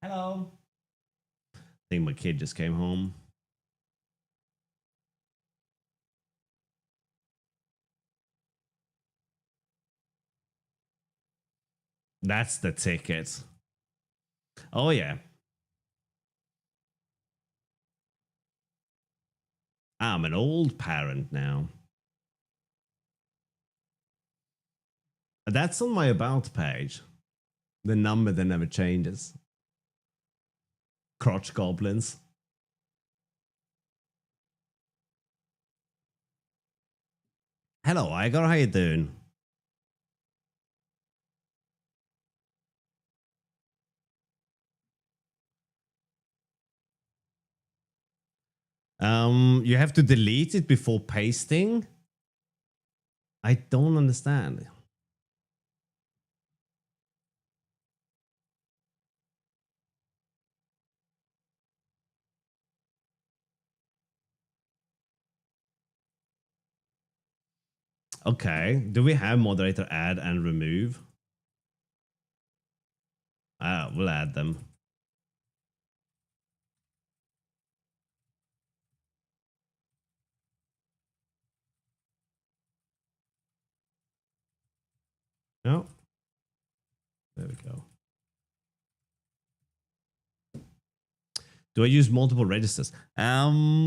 Hello. I think my kid just came home. That's the ticket. Oh, yeah. I'm an old parent now. That's on my about page. The number that never changes. Crotch goblins. Hello, Igor. How you doing? You have to delete it before pasting? I don't understand. Okay. Do we have moderator add and remove? We'll add them. No. There we go. Do I use multiple registers? Man,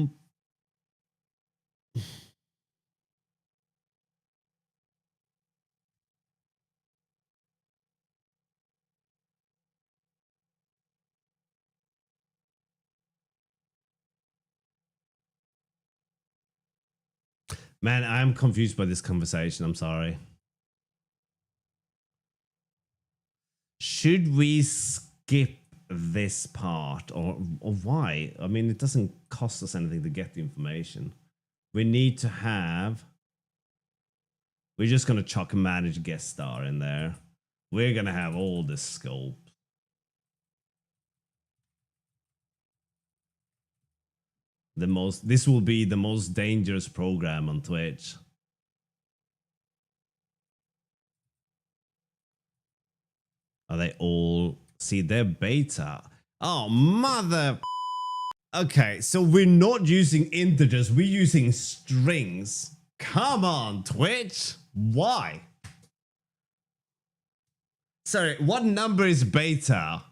I'm confused by this conversation. I'm sorry. Should we skip this part or why? I mean, it doesn't cost us anything to get the information. We need to have. We're just going to chuck a manage guest star in there. We're going to have all this scope. This will be the most dangerous program on Twitch. Are they all? See, they're beta. Oh, mother. Okay, so we're not using integers, we're using strings. Come on, Twitch. Why? Sorry, what number is beta?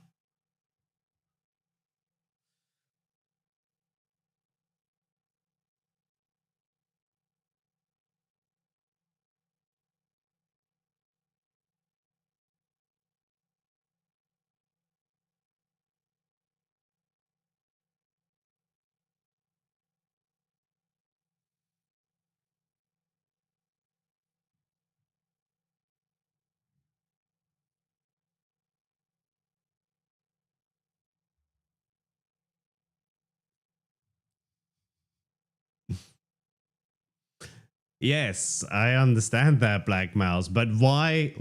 Yes, I understand that, Black Mouse, but why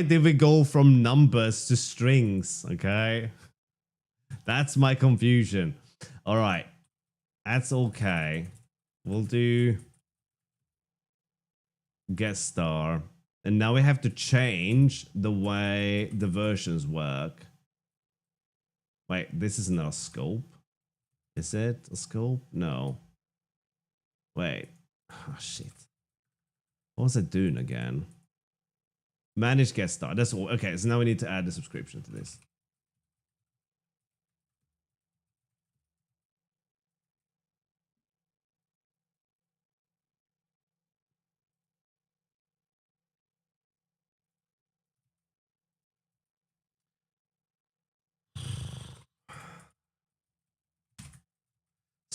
did we go from numbers to strings? Okay, that's my confusion. All right, that's okay. We'll do guest star, and now we have to change the way the versions work. Wait, this is not a scope. Is it a scope? No. Wait. Oh shit. What was it doing again? Manage guest star. That's all. Okay, so now we need to add the subscription to this.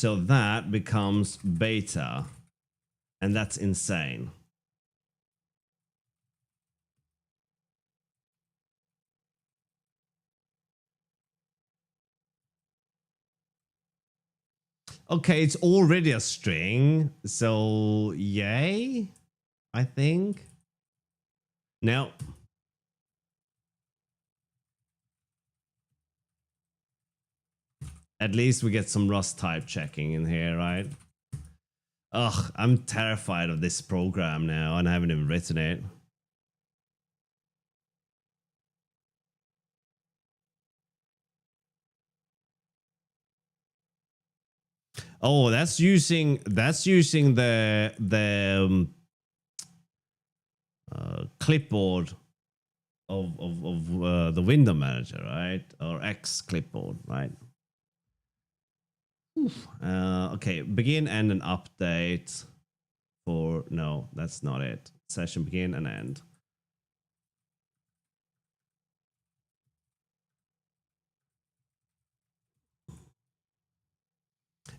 So that becomes beta. And that's insane. Okay, it's already a string. So yay, I think. Now, at least we get some Rust type checking in here, right? Ugh, I'm terrified of this program now, and I haven't even written it. Oh, that's using the clipboard of the window manager, right? Or X clipboard, right? Okay, begin, end, and update for, no, that's not it. Session begin and end.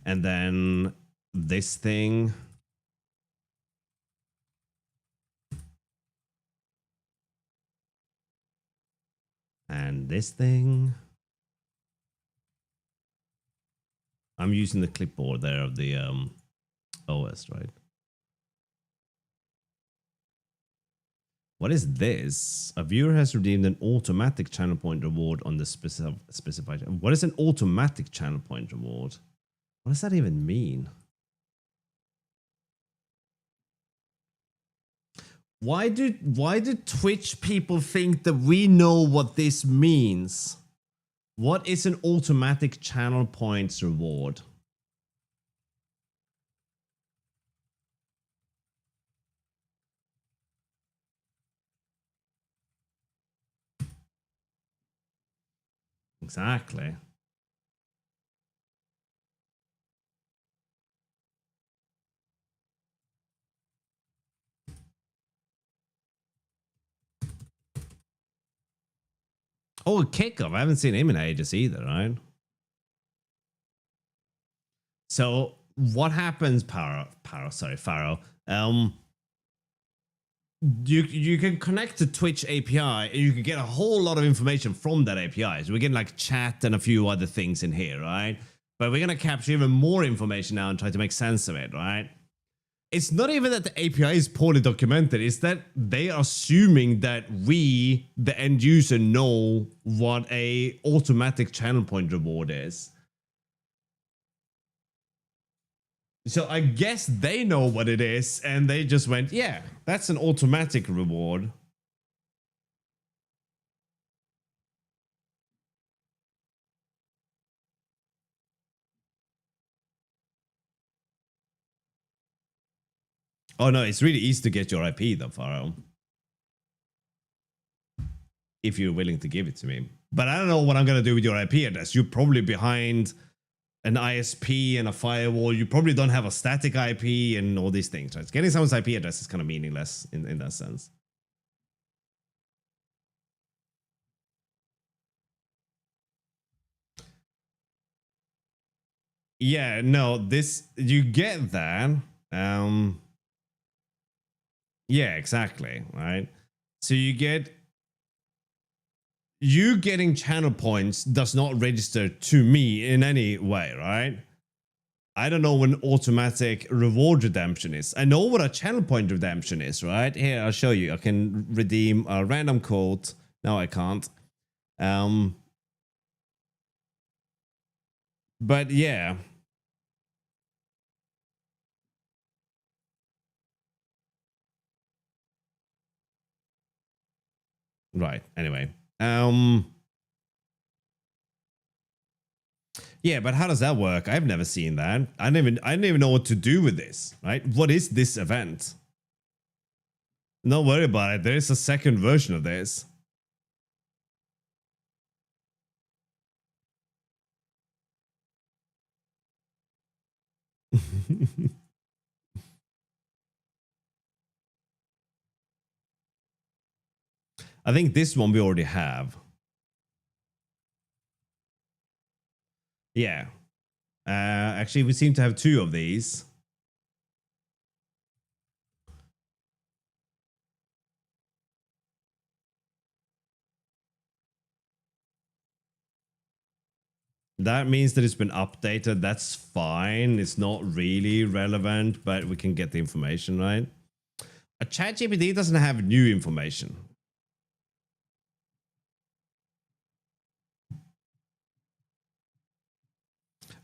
And then this thing. And this thing. I'm using the clipboard there of the OS, right? What is this? A viewer has redeemed an automatic channel point reward on the specified. What is an automatic channel point reward? What does that even mean? Why do Twitch people think that we know what this means? What is an automatic channel points reward? Exactly. Oh, Kickoff. I haven't seen him in ages either, right? So what happens, Pharaoh? You can connect to Twitch API and you can get a whole lot of information from that API. So we're getting like chat and a few other things in here, right? But we're gonna capture even more information now and try to make sense of it, right? It's not even that the API is poorly documented, it's that they are assuming that we, the end user, know what a automatic channel point reward is. So I guess they know what it is, and they just went, yeah, that's an automatic reward. Oh no, it's really easy to get your IP though, Pharaoh. If you're willing to give it to me. But I don't know what I'm gonna do with your IP address. You're probably behind an ISP and a firewall. You probably don't have a static IP and all these things, right? Getting someone's IP address is kind of meaningless in that sense. Yeah, no, this, you get that. Yeah, exactly, right? So you getting channel points does not register to me in any way, right? I don't know when automatic reward redemption is. I know what a channel point redemption is, right? Here, I'll show you. I can redeem a random code. No, I can't. But yeah. Right. Anyway. Yeah, but how does that work? I've never seen that. I didn't even know what to do with this, right? What is this event? Don't worry about it. There is a second version of this. I think this one we already have. Yeah. Actually, we seem to have 2 of these. That means that it's been updated. That's fine. It's not really relevant, but we can get the information, right? A ChatGPT doesn't have new information.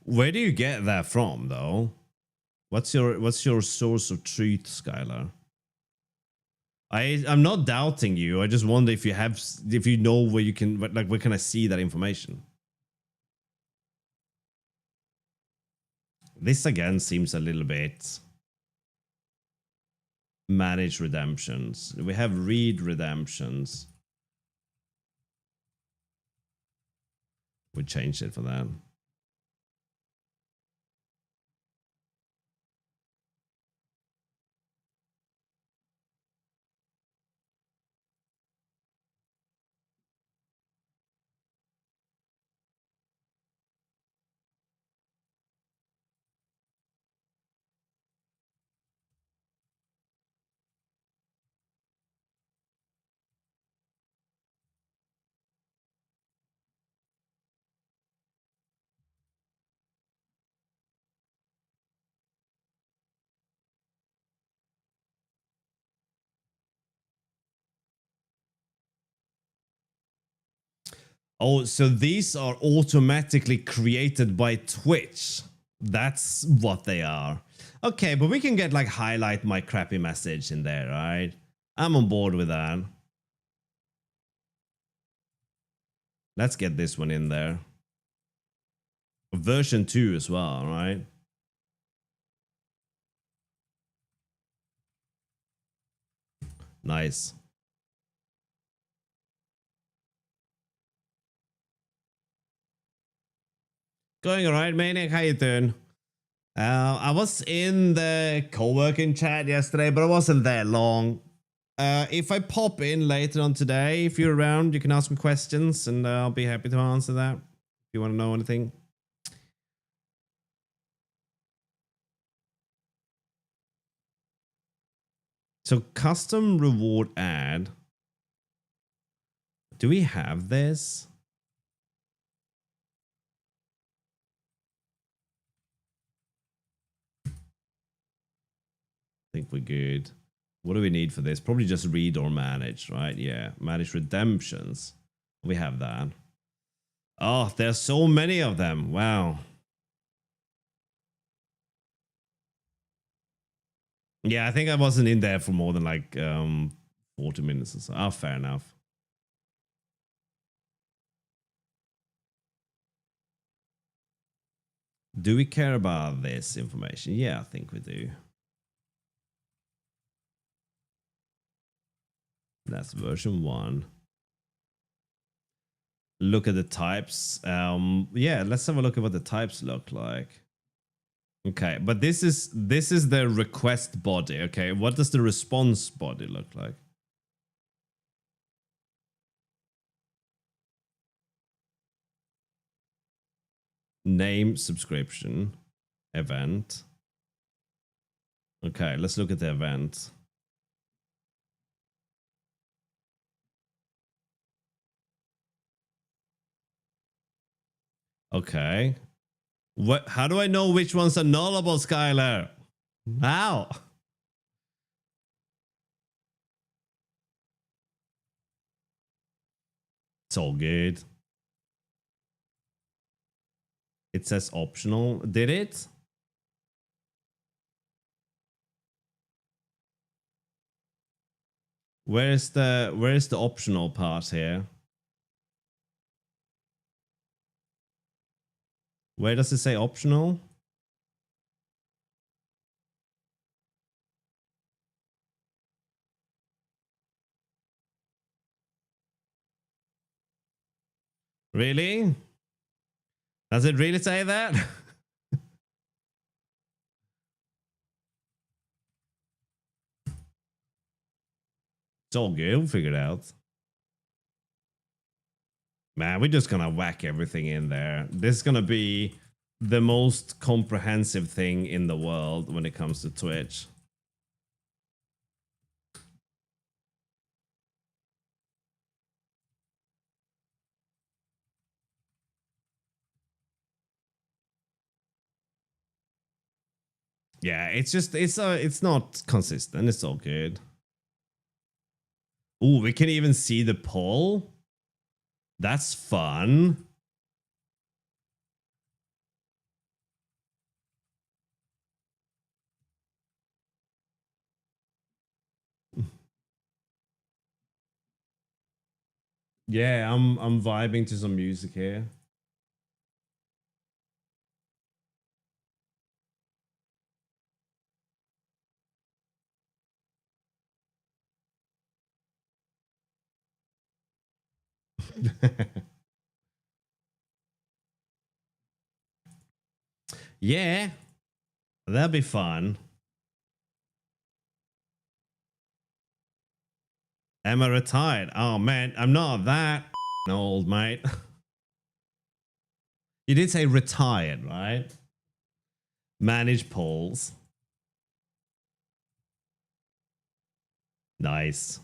Where do you get that from, though? What's your source of truth, Skylar? I'm not doubting you. I just wonder if you know where you can, like, where can I see that information? This again seems a little bit manage redemptions. We have read redemptions. We changed it for that. Oh, so these are automatically created by Twitch. That's what they are. Okay, but we can get like highlight my crappy message in there, right? I'm on board with that. Let's get this one in there. Version 2 as well, right? Nice. Going alright, Maniac? How you doing? I was in the co-working chat yesterday, but I wasn't there long. If I pop in later on today, if you're around, you can ask me questions, and I'll be happy to answer that. If you want to know anything. So custom reward ad. Do we have this? I think we're good. What do we need for this? Probably just read or manage, right? Yeah, manage redemptions. We have that. Oh, there's so many of them. Wow. Yeah, I think I wasn't in there for more than like 40 minutes or so. Oh, fair enough. Do we care about this information? Yeah, I think we do. That's version 1. Look at the types. Yeah, let's have a look at what the types look like. Okay, but this is the request body. Okay, what does the response body look like? Name, subscription, event. Okay, let's look at the event. Okay. What? How do I know which ones are nullable, Skylar? How? It's all good. It says optional. Did it? Where's the optional part here? Where does it say optional? Really? Does it really say that? It's all good. We'll figure it out. Man, we're just gonna whack everything in there. This is gonna be the most comprehensive thing in the world when it comes to Twitch. Yeah, it's just it's not consistent. It's all good. Oh, we can even see the poll. That's fun. Yeah, I'm vibing to some music here. Yeah, that'd be fun. Am I retired? Oh man, I'm not that old, mate. You did say retired, right? Manage polls. Nice.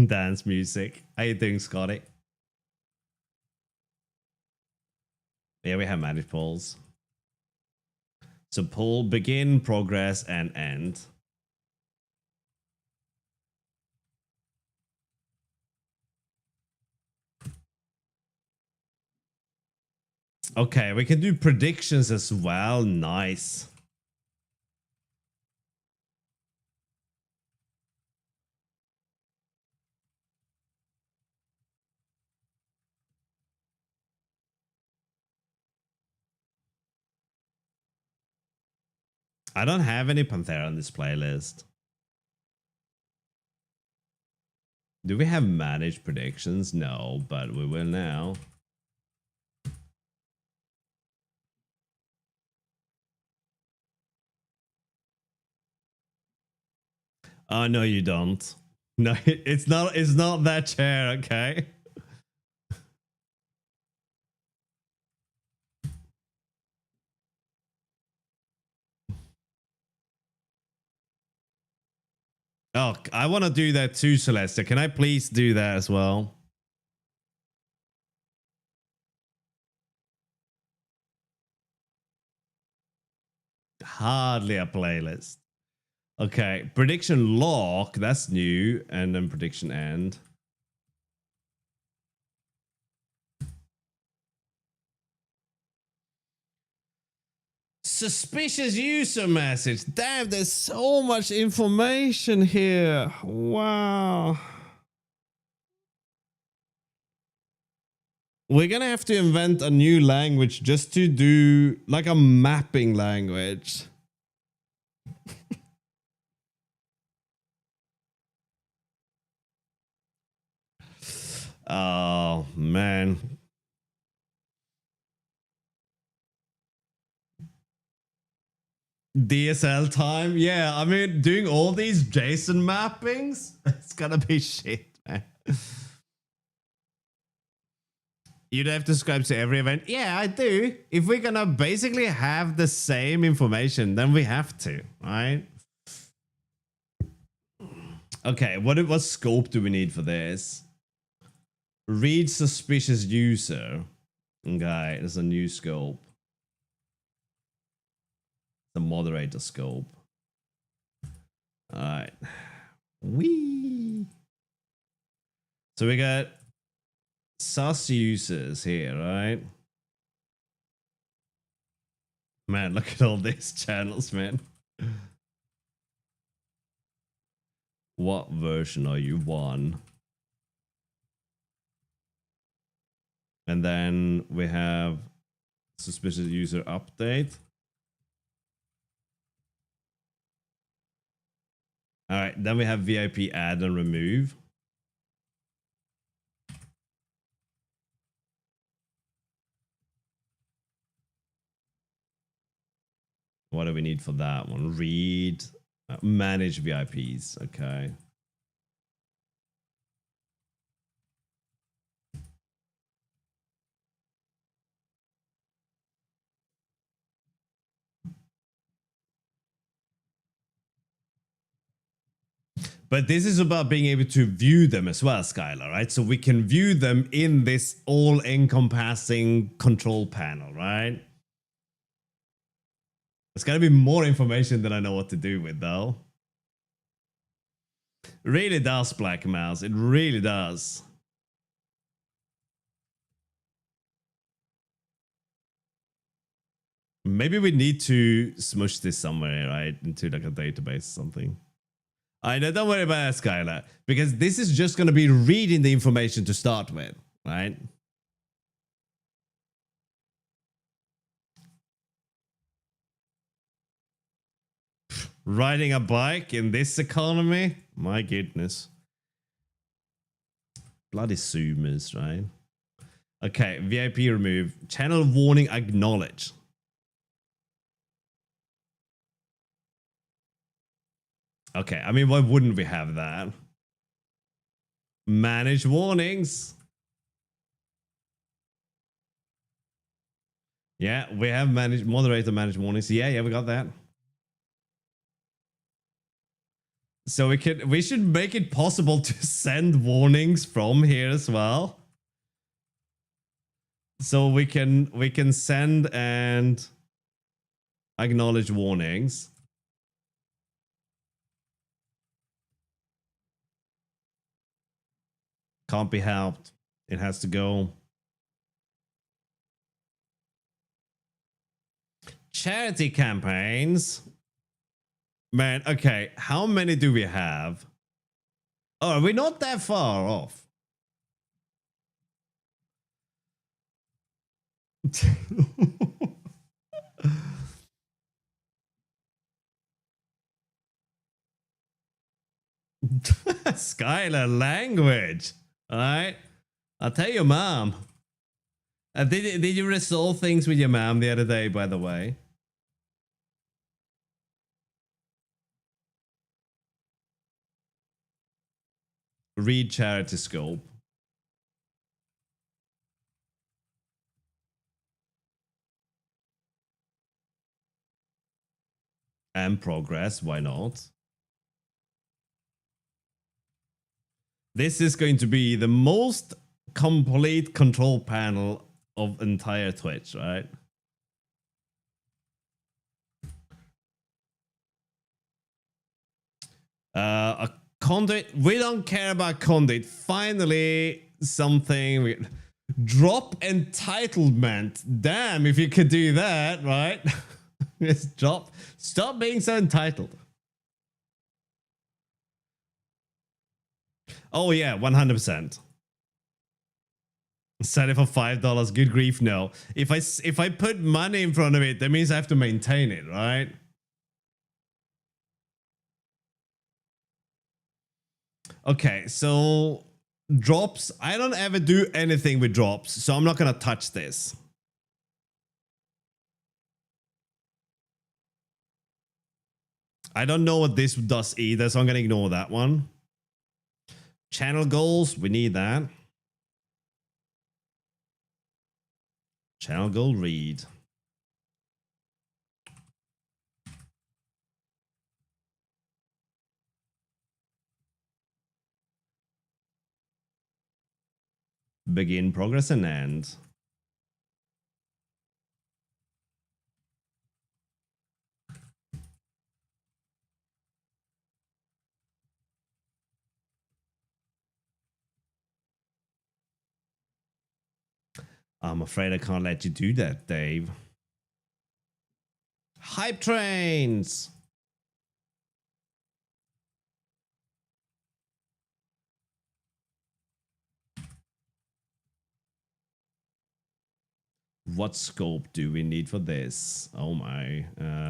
Dance music. How you doing, Scotty? Yeah, we have manage polls. So poll begin, progress, and end. Okay, we can do predictions as well. Nice. I don't have any Panthera on this playlist. Do we have managed predictions? No, but we will now. Oh no, you don't. No, it's not. It's not that chair. Okay. Oh, I want to do that too, Celeste. Can I please do that as well? Hardly a playlist. Okay, prediction lock. That's new, and then prediction end. Suspicious user message. Damn, there's so much information here. Wow. We're gonna have to invent a new language just to do like a mapping language. Oh man. DSL time? Yeah, I mean, doing all these JSON mappings, it's gonna be shit, man. You'd have to subscribe to every event. Yeah, I do. If we're gonna basically have the same information, then we have to, right? Okay, what scope do we need for this? Read suspicious user. Okay, there's a new scope. The moderator scope. All right. Wee. So we got sus users here, right? Man, look at all these channels, man. What version are you? 1. And then we have suspicious user update. All right, then we have VIP add and remove. What do we need for that one? Read, manage VIPs. Okay. But this is about being able to view them as well, Skylar, right? So we can view them in this all-encompassing control panel, right? It's gonna be more information than I know what to do with, though. Really does, Black Mouse. It really does. Maybe we need to smush this somewhere, right? Into like a database or something. I know, don't worry about that, Skylar. Because this is just going to be reading the information to start with, right? Riding a bike in this economy? My goodness. Bloody zoomers, right? Okay, VIP remove. Channel warning acknowledge. Okay, I mean, why wouldn't we have that? Manage warnings. Yeah, we have moderator manage warnings. Yeah, we got that. So we should make it possible to send warnings from here as well. So we can send and acknowledge warnings. Can't be helped. It has to go. Charity campaigns. Man, okay. How many do we have? Oh, we're not that far off. Skylar language. All right. I'll tell your mom. Did you resolve things with your mom the other day, by the way? Read charity scope. And progress, why not? This is going to be the most complete control panel of entire Twitch, right? A conduit. We don't care about conduit. Finally, something. Drop entitlement. Damn, if you could do that, right? Just drop. Stop being so entitled. Oh yeah, 100%. Sell it for $5. Good grief, no. If I put money in front of it, that means I have to maintain it, right? Okay, so drops. I don't ever do anything with drops, so I'm not gonna touch this. I don't know what this does either, so I'm gonna ignore that one. Channel goals, we need that. Channel goal read. Begin, progress, and end. I'm afraid I can't let you do that, Dave. Hype trains. What scope do we need for this? Oh my.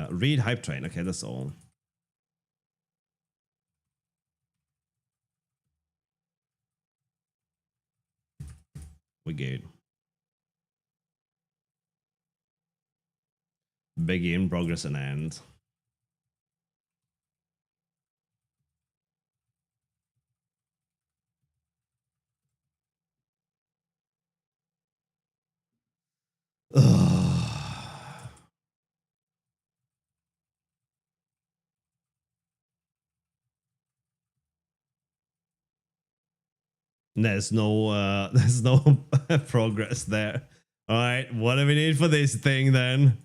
Read hype train. Okay, that's all. We're good. Begin, progress, and end. Ugh. There's no there's no progress there. All right, what do we need for this thing then?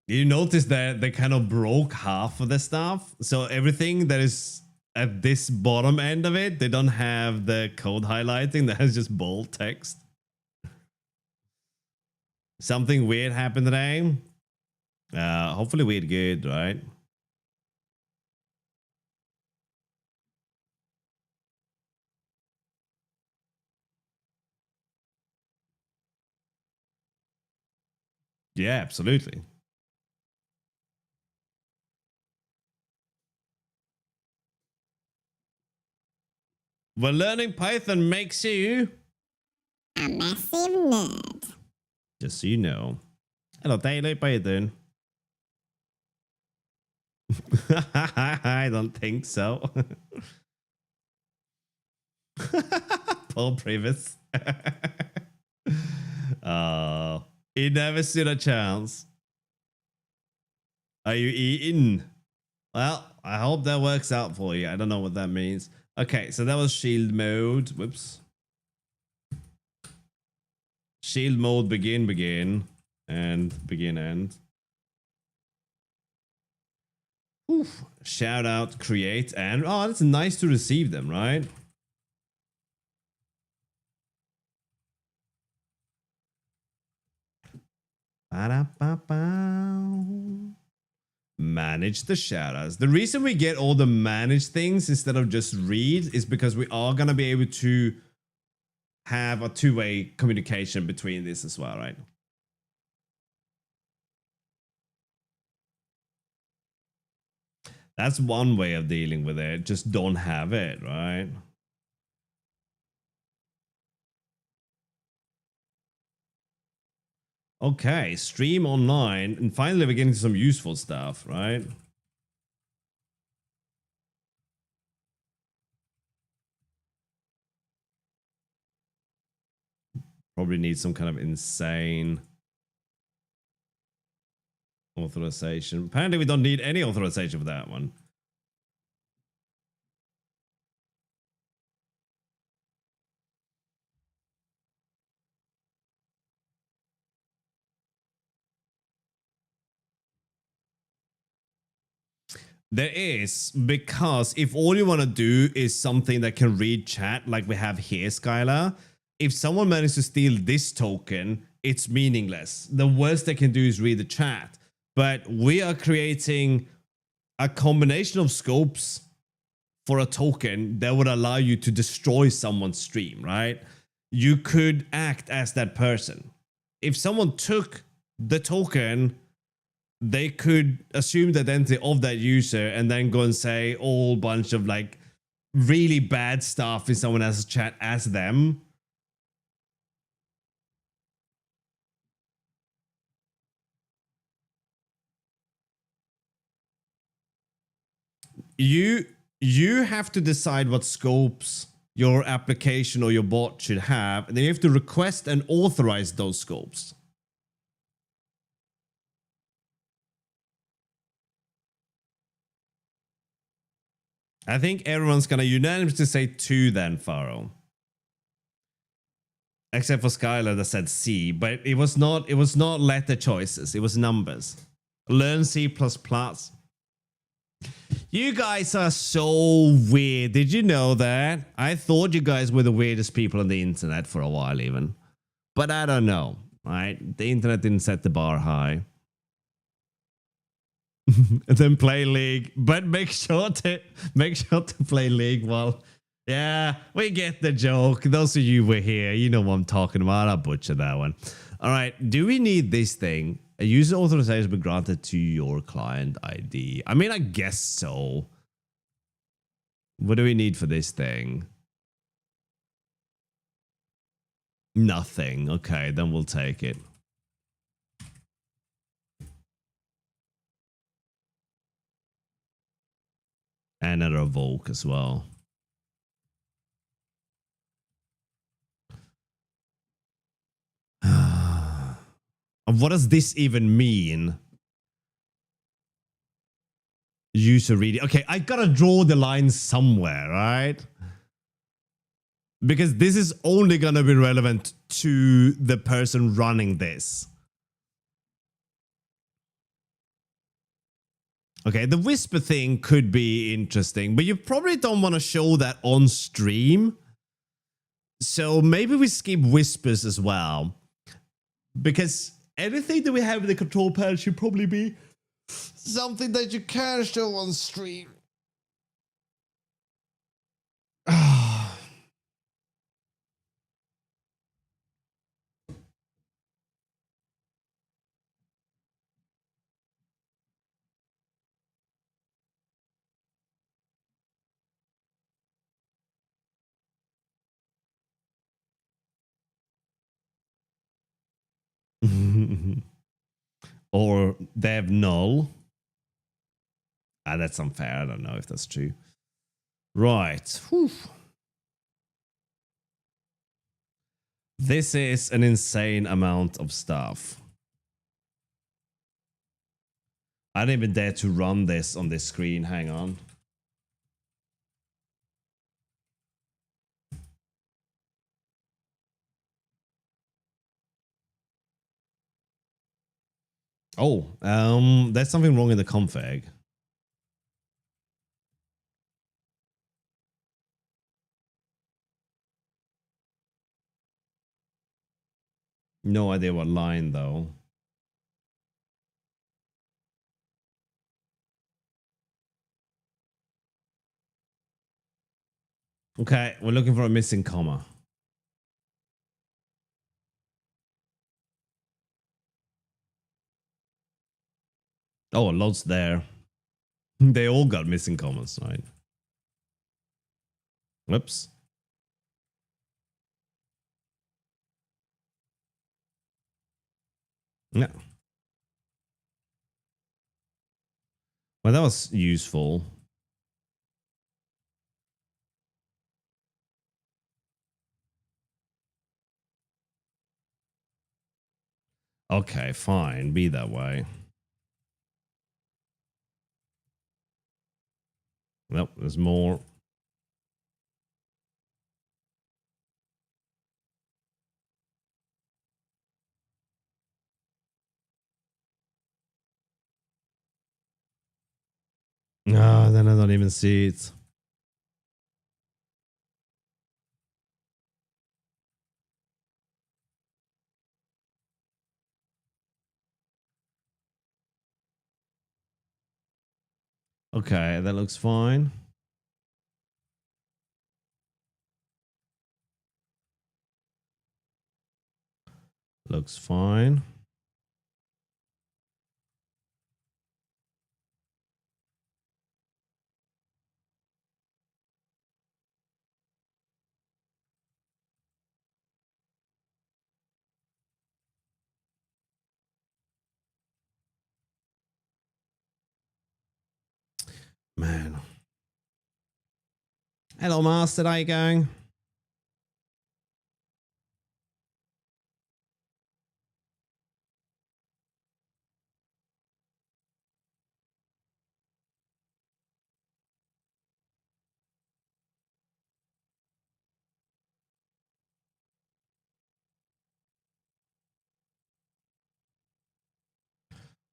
You notice that they kind of broke half of the stuff. So everything that is at this bottom end of it, they don't have the code highlighting. That has just bold text. Something weird happened today. Hopefully weird good, right? Yeah, absolutely. Well, learning Python makes you a massive nerd. Just so you know. Hello, Taylor Python. I don't think so. Paul Privis. He never stood a chance. Are you eating? Well, I hope that works out for you. I don't know what that means. Okay, so that was shield mode. Whoops. Shield mode begin, and begin, end. Oof. Shout out, create, and oh, that's nice to receive them, right? Ba-da-ba-ba. Manage the shoutouts. The reason we get all the manage things instead of just read is because we are going to be able to have a two-way communication between this as well, right? That's one way of dealing with it. Just don't have it, right? Okay, stream online, and finally we're getting some useful stuff, right? Probably need some kind of insane authorization. Apparently we don't need any authorization for that one. There is, because if all you want to do is something that can read chat like we have here, Skylar, if someone manages to steal this token, it's meaningless. The worst they can do is read the chat. But we are creating a combination of scopes for a token that would allow you to destroy someone's stream, right? You could act as that person. If someone took the token, they could assume the identity of that user and then go and say all bunch of like really bad stuff in someone else's chat as them. You have to decide what scopes your application or your bot should have, and then you have to request and authorize those scopes. I think everyone's gonna unanimously say 2 then, Faro. Except for Skylar that said C, but it was not letter choices, it was numbers. Learn C++. You guys are so weird. Did you know that? I thought you guys were the weirdest people on the internet for a while even. But I don't know, right? The internet didn't set the bar high. And then play League, but make sure to play League while. Yeah, we get the joke. Those of you who were here, you know what I'm talking about. I'll butcher that one. All right, do we need this thing? A user authorization be granted to your client ID. I mean, I guess so. What do we need for this thing? Nothing. Okay, then we'll take it. And a revoke as well. What does this even mean? User reading. Okay, I gotta draw the line somewhere, right? Because this is only gonna be relevant to the person running this. Okay, the whisper thing could be interesting, but you probably don't want to show that on stream. So maybe we skip whispers as well. Because anything that we have in the control panel should probably be something that you can show on stream. Or dev null. Ah, that's unfair. I don't know if that's true. Right. Whew. This is an insane amount of stuff. I didn't even dare to run this on this screen. Hang on. Oh, there's something wrong in the config. No idea what line though. Okay, we're looking for a missing comma. Oh, loads there. They all got missing commas, right? Whoops. Yeah. Well, that was useful. Okay, fine. Be that way. Well, there's more. Ah, then I don't even see it. Okay, that looks fine. Looks fine. Man. Hello, Master. How you going?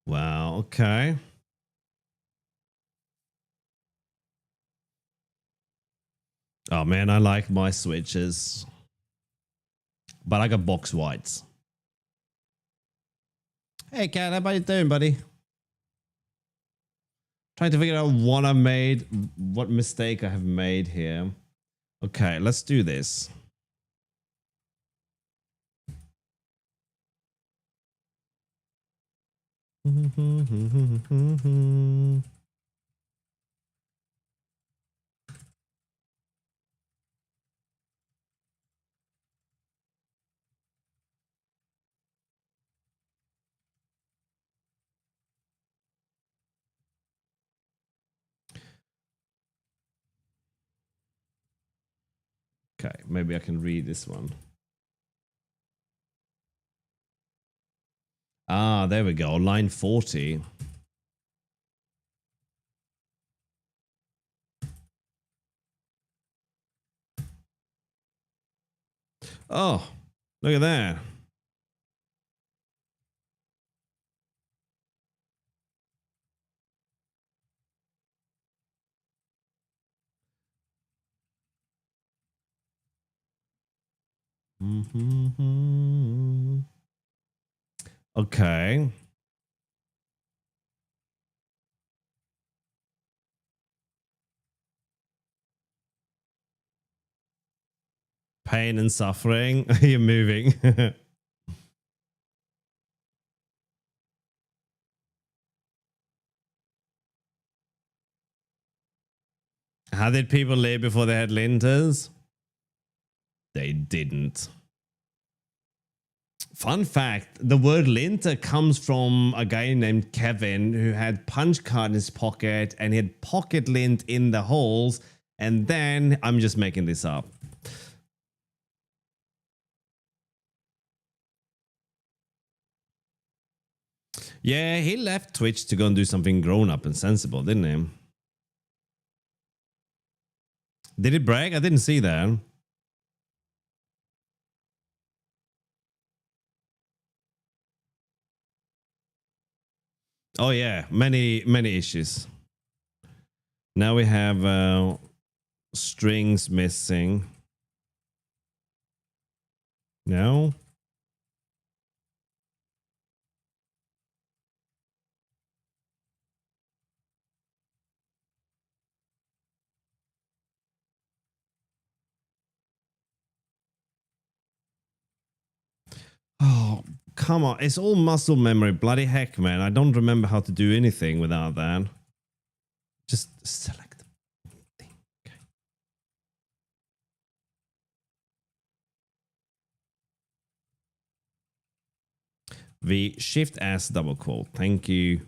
Wow, okay. Oh man, I like my switches. But I got box whites. Hey Cat, how about you doing, buddy? Trying to figure out what I made, what mistake I have made here. Okay, let's do this. Okay, maybe I can read this one. Ah, there we go. Line 40. Oh, look at that. Okay. Pain and suffering. You're moving. How did people live before they had linters? They didn't. Fun fact, the word linter comes from a guy named Kevin who had punch card in his pocket and he had pocket lint in the holes. And then, I'm just making this up. Yeah, he left Twitch to go and do something grown up and sensible, didn't he? Did he brag? I didn't see that. Oh yeah, many issues. Now we have strings missing. No. Oh, come on. It's all muscle memory. Bloody heck, man. I don't remember how to do anything without that. Just select the thing. Okay. V shift S double quote. Thank you.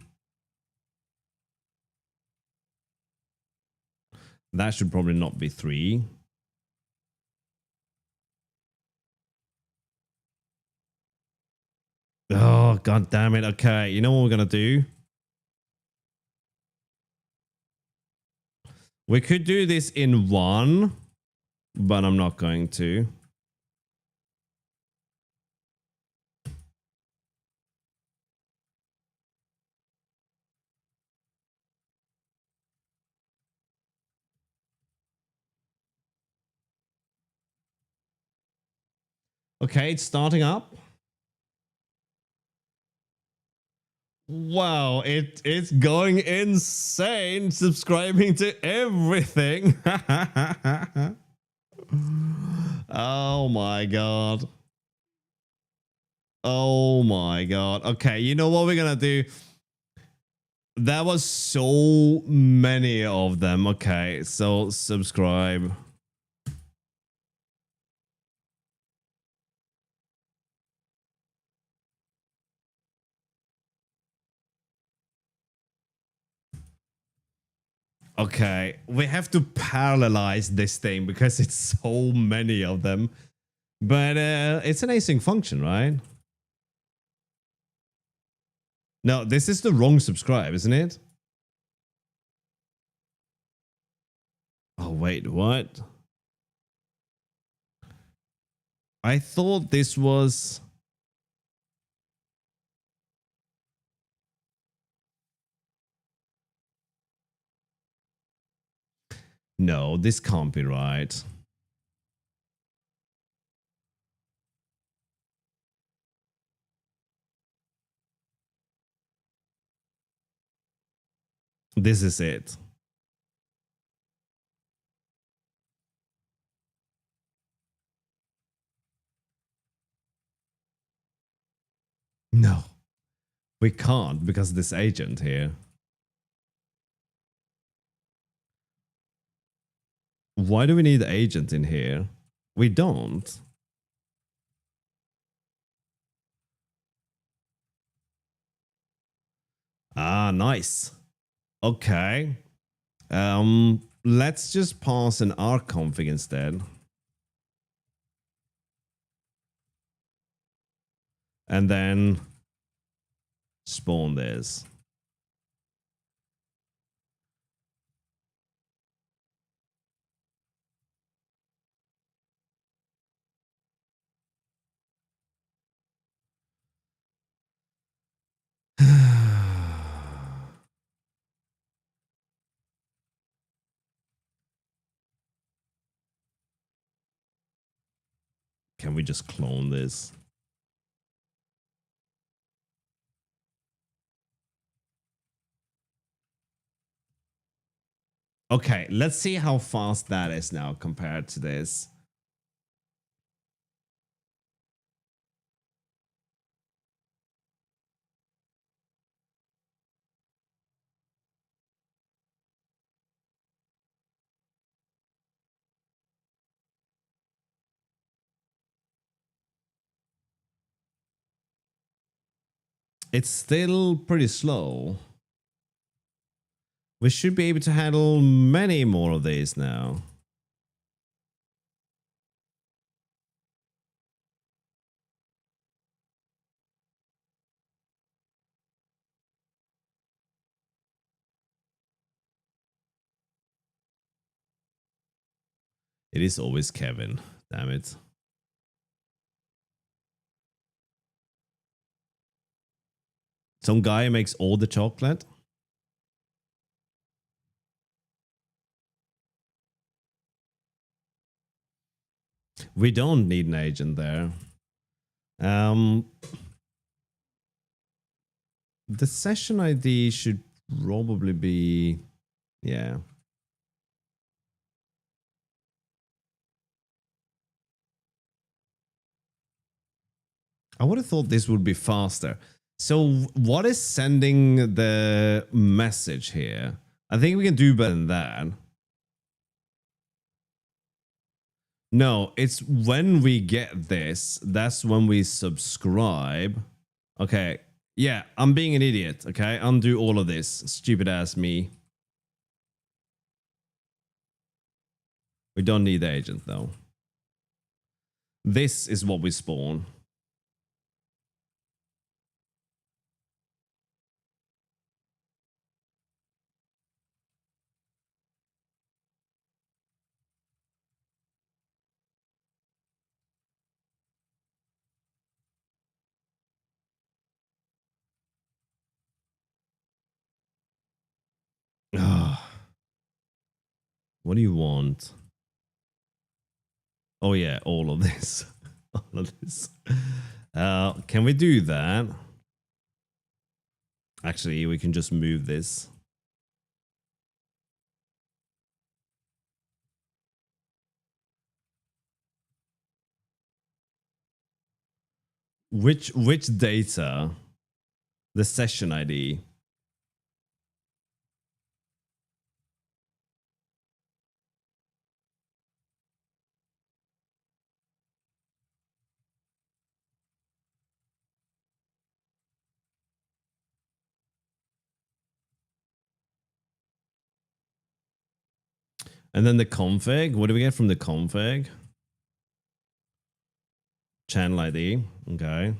That should probably not be 3. Oh, god damn it. Okay, you know what we're going to do? We could do this in 1, but I'm not going to. Okay, it's starting up. Wow, it's going insane, subscribing to everything. Oh my god. Oh my god. Okay, you know what we're gonna do? That was so many of them. Okay, so subscribe. Okay, we have to parallelize this thing because it's so many of them. But it's an async function, right? No, this is the wrong subscribe, isn't it? Oh, wait, what? I thought this was... No, this can't be right. This is it. No, we can't because of this agent here. Why do we need the agent in here? We don't. Ah, nice. Okay. Let's just pass an rconfig instead. And then spawn this. Can we just clone this? Okay, let's see how fast that is now compared to this. It's still pretty slow. We should be able to handle many more of these now. It is always Kevin. Damn it. Some guy makes all the chocolate. We don't need an agent there. The session ID should probably be, yeah. I would have thought this would be faster. So what is sending the message here? I think we can do better than that. No, it's when we get this, that's when we subscribe. Okay. Yeah, I'm being an idiot. Okay. Undo all of this. Stupid ass me. We don't need the agent though. This is what we spawn. What do you want? Oh yeah, all of this. All of this. Can we do that? Actually, we can just move this. Which data? The session ID. And then the config. What do we get from the config? Channel ID. Okay.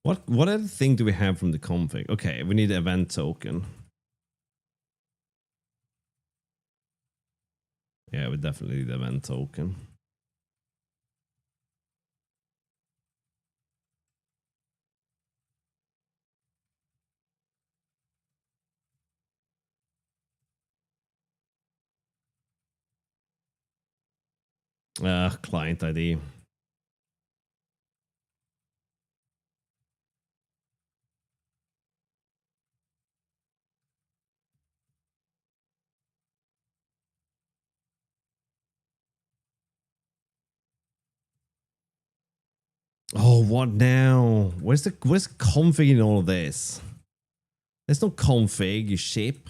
What other thing do we have from the config? Okay, we need the event token. Yeah, we definitely need the event token. Client ID. Oh, what now? Where's config in all of this? There's no config, you sheep.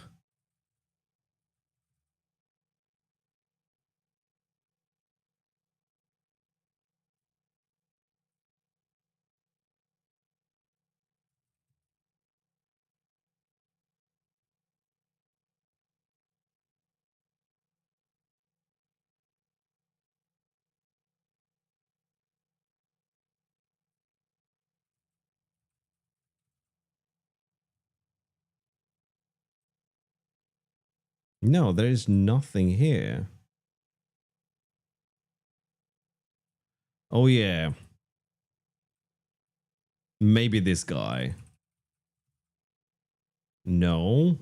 No, there is nothing here. Oh yeah. Maybe this guy. No.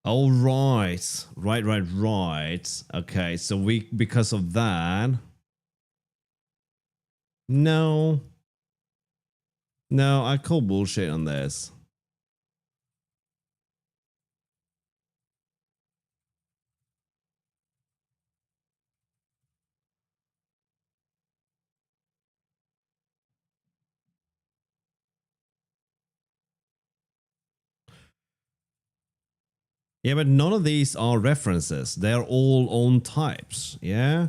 Oh, right. Right. Okay, so because of that. No. No, I call bullshit on this. Yeah, but none of these are references. They're all own types. Yeah.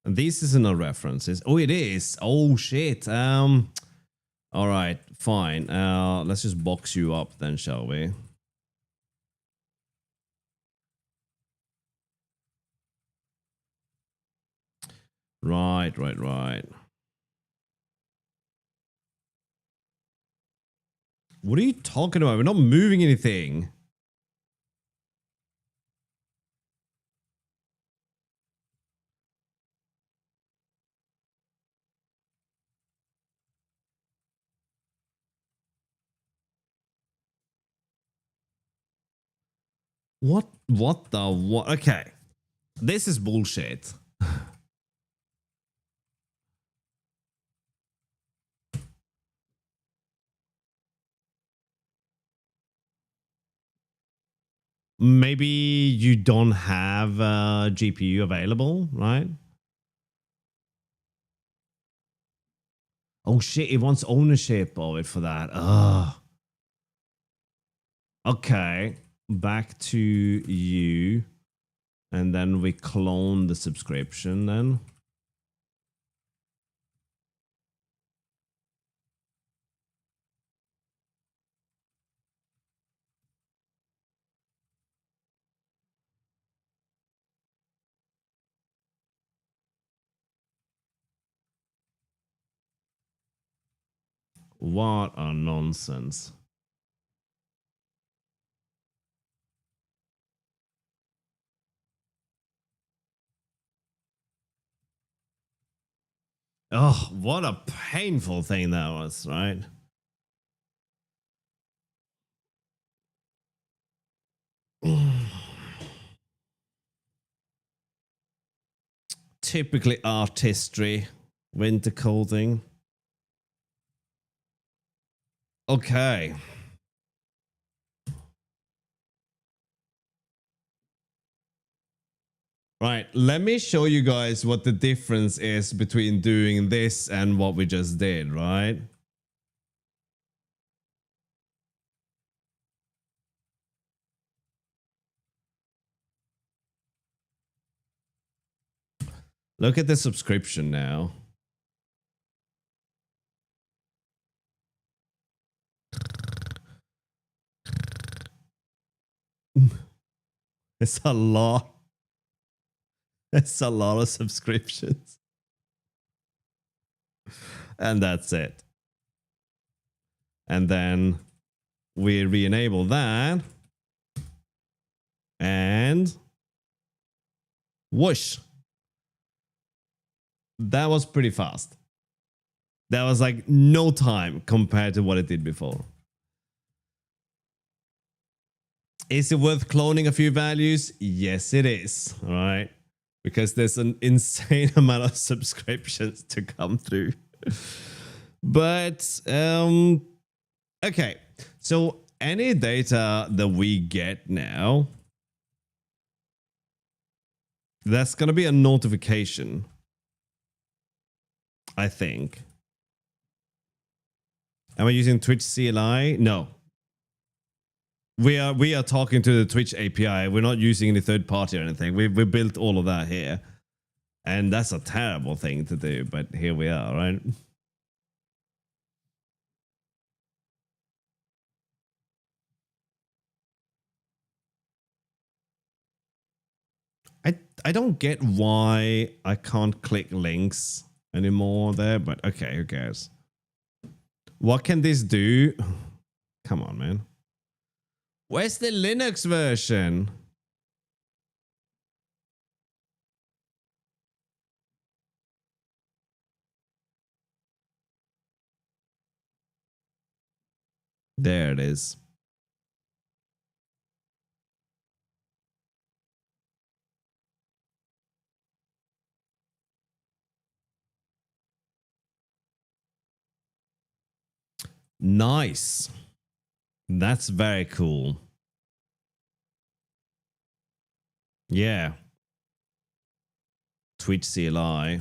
And this isn't a reference. Oh, it is. Oh shit. All right, fine. Let's just box you up then, shall we? Right. What are you talking about? We're not moving anything. What? What the what? Okay. This is bullshit. Maybe you don't have a GPU available, right? Oh shit, it wants ownership of it for that. Ugh. Okay. Back to you. And then we clone the subscription then. What a nonsense. Oh, what a painful thing that was, right? Typically artistry, winter clothing. Okay. Right, let me show you guys what the difference is between doing this and what we just did, right? Look at the subscription now. It's a lot. It's a lot of subscriptions. And that's it. And then we re-enable that. And whoosh. That was pretty fast. That was like no time compared to what it did before. Is it worth cloning a few values? Yes, it is. All right. Because there's an insane amount of subscriptions to come through. But, okay. So any data that we get now, that's going to be a notification, I think. Am I using Twitch CLI? No. We are talking to the Twitch API. We're not using any third party or anything. We built all of that here. And that's a terrible thing to do, but here we are, right? I don't get why I can't click links anymore there, but okay, who cares? What can this do? Come on, man. Where's the Linux version? There it is. Nice. That's very cool. Yeah. Twitch CLI.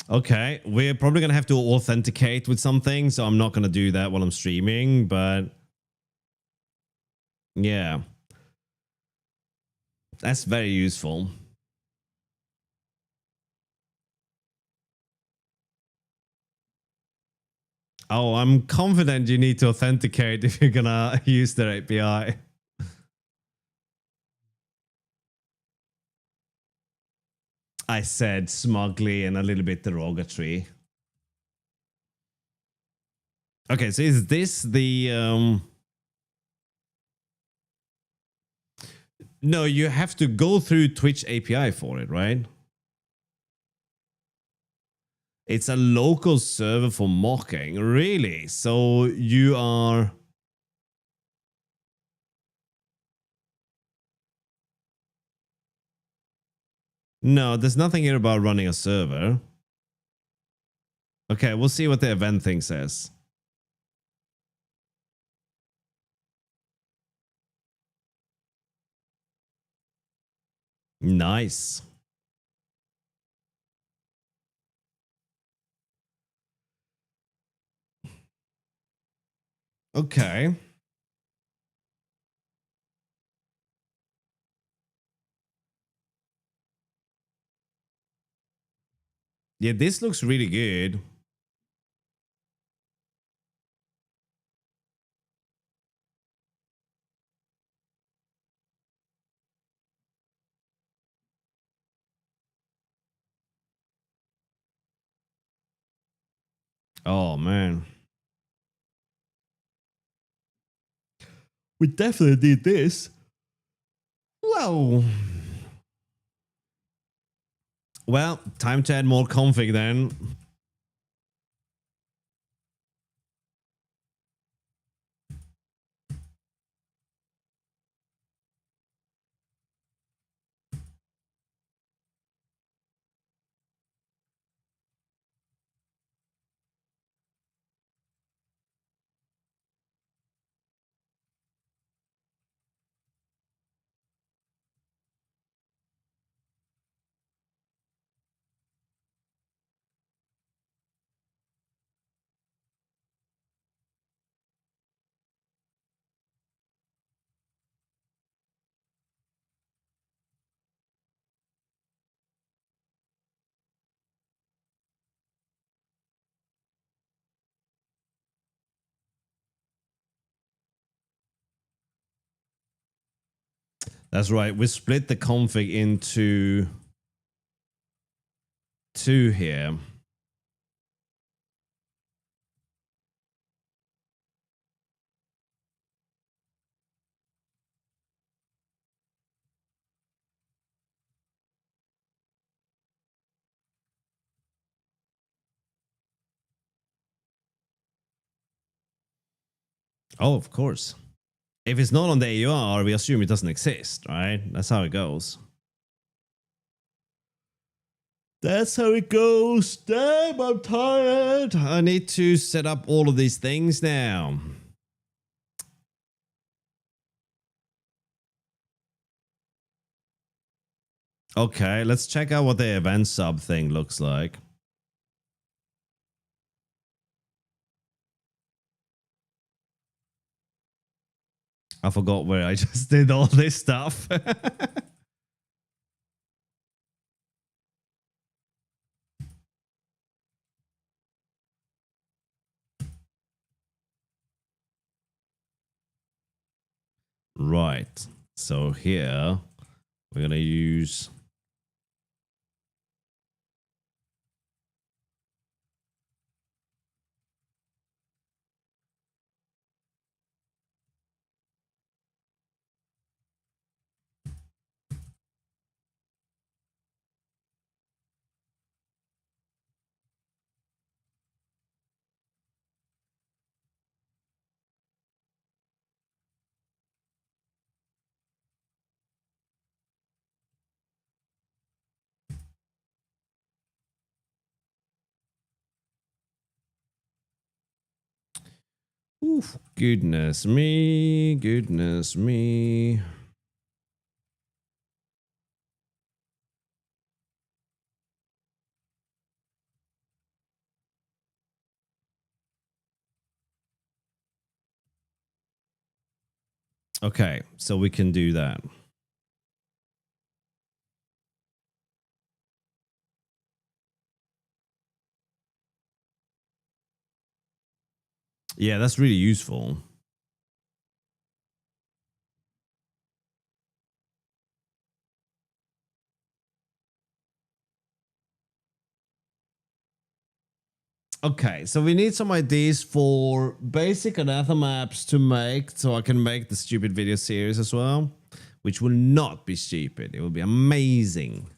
Okay, we're probably going to have to authenticate with something, so I'm not going to do that while I'm streaming, but yeah. That's very useful. Oh, I'm confident you need to authenticate if you're going to use their API. I said smugly and a little bit derogatory. Okay, so is this the... No, you have to go through Twitch API for it, right? It's a local server for mocking. Really? So you are... No, there's nothing here about running a server. Okay, we'll see what the event thing says. Nice. Okay. Yeah, this looks really good. Oh, man. We definitely did this. Whoa. Well, time to add more config then. That's right. We split the config into two here. Oh, of course. If it's not on the AUR, we assume it doesn't exist, right? That's how it goes. That's how it goes. Damn, I'm tired. I need to set up all of these things now. Okay, let's check out what the event sub thing looks like. I forgot where I just did all this stuff. Right. So here we're going to use... Oof, goodness me, goodness me. Okay, so we can do that. Yeah, that's really useful. Okay, so we need some ideas for basic anathema apps to make so I can make the stupid video series as well, which will not be stupid. It will be amazing.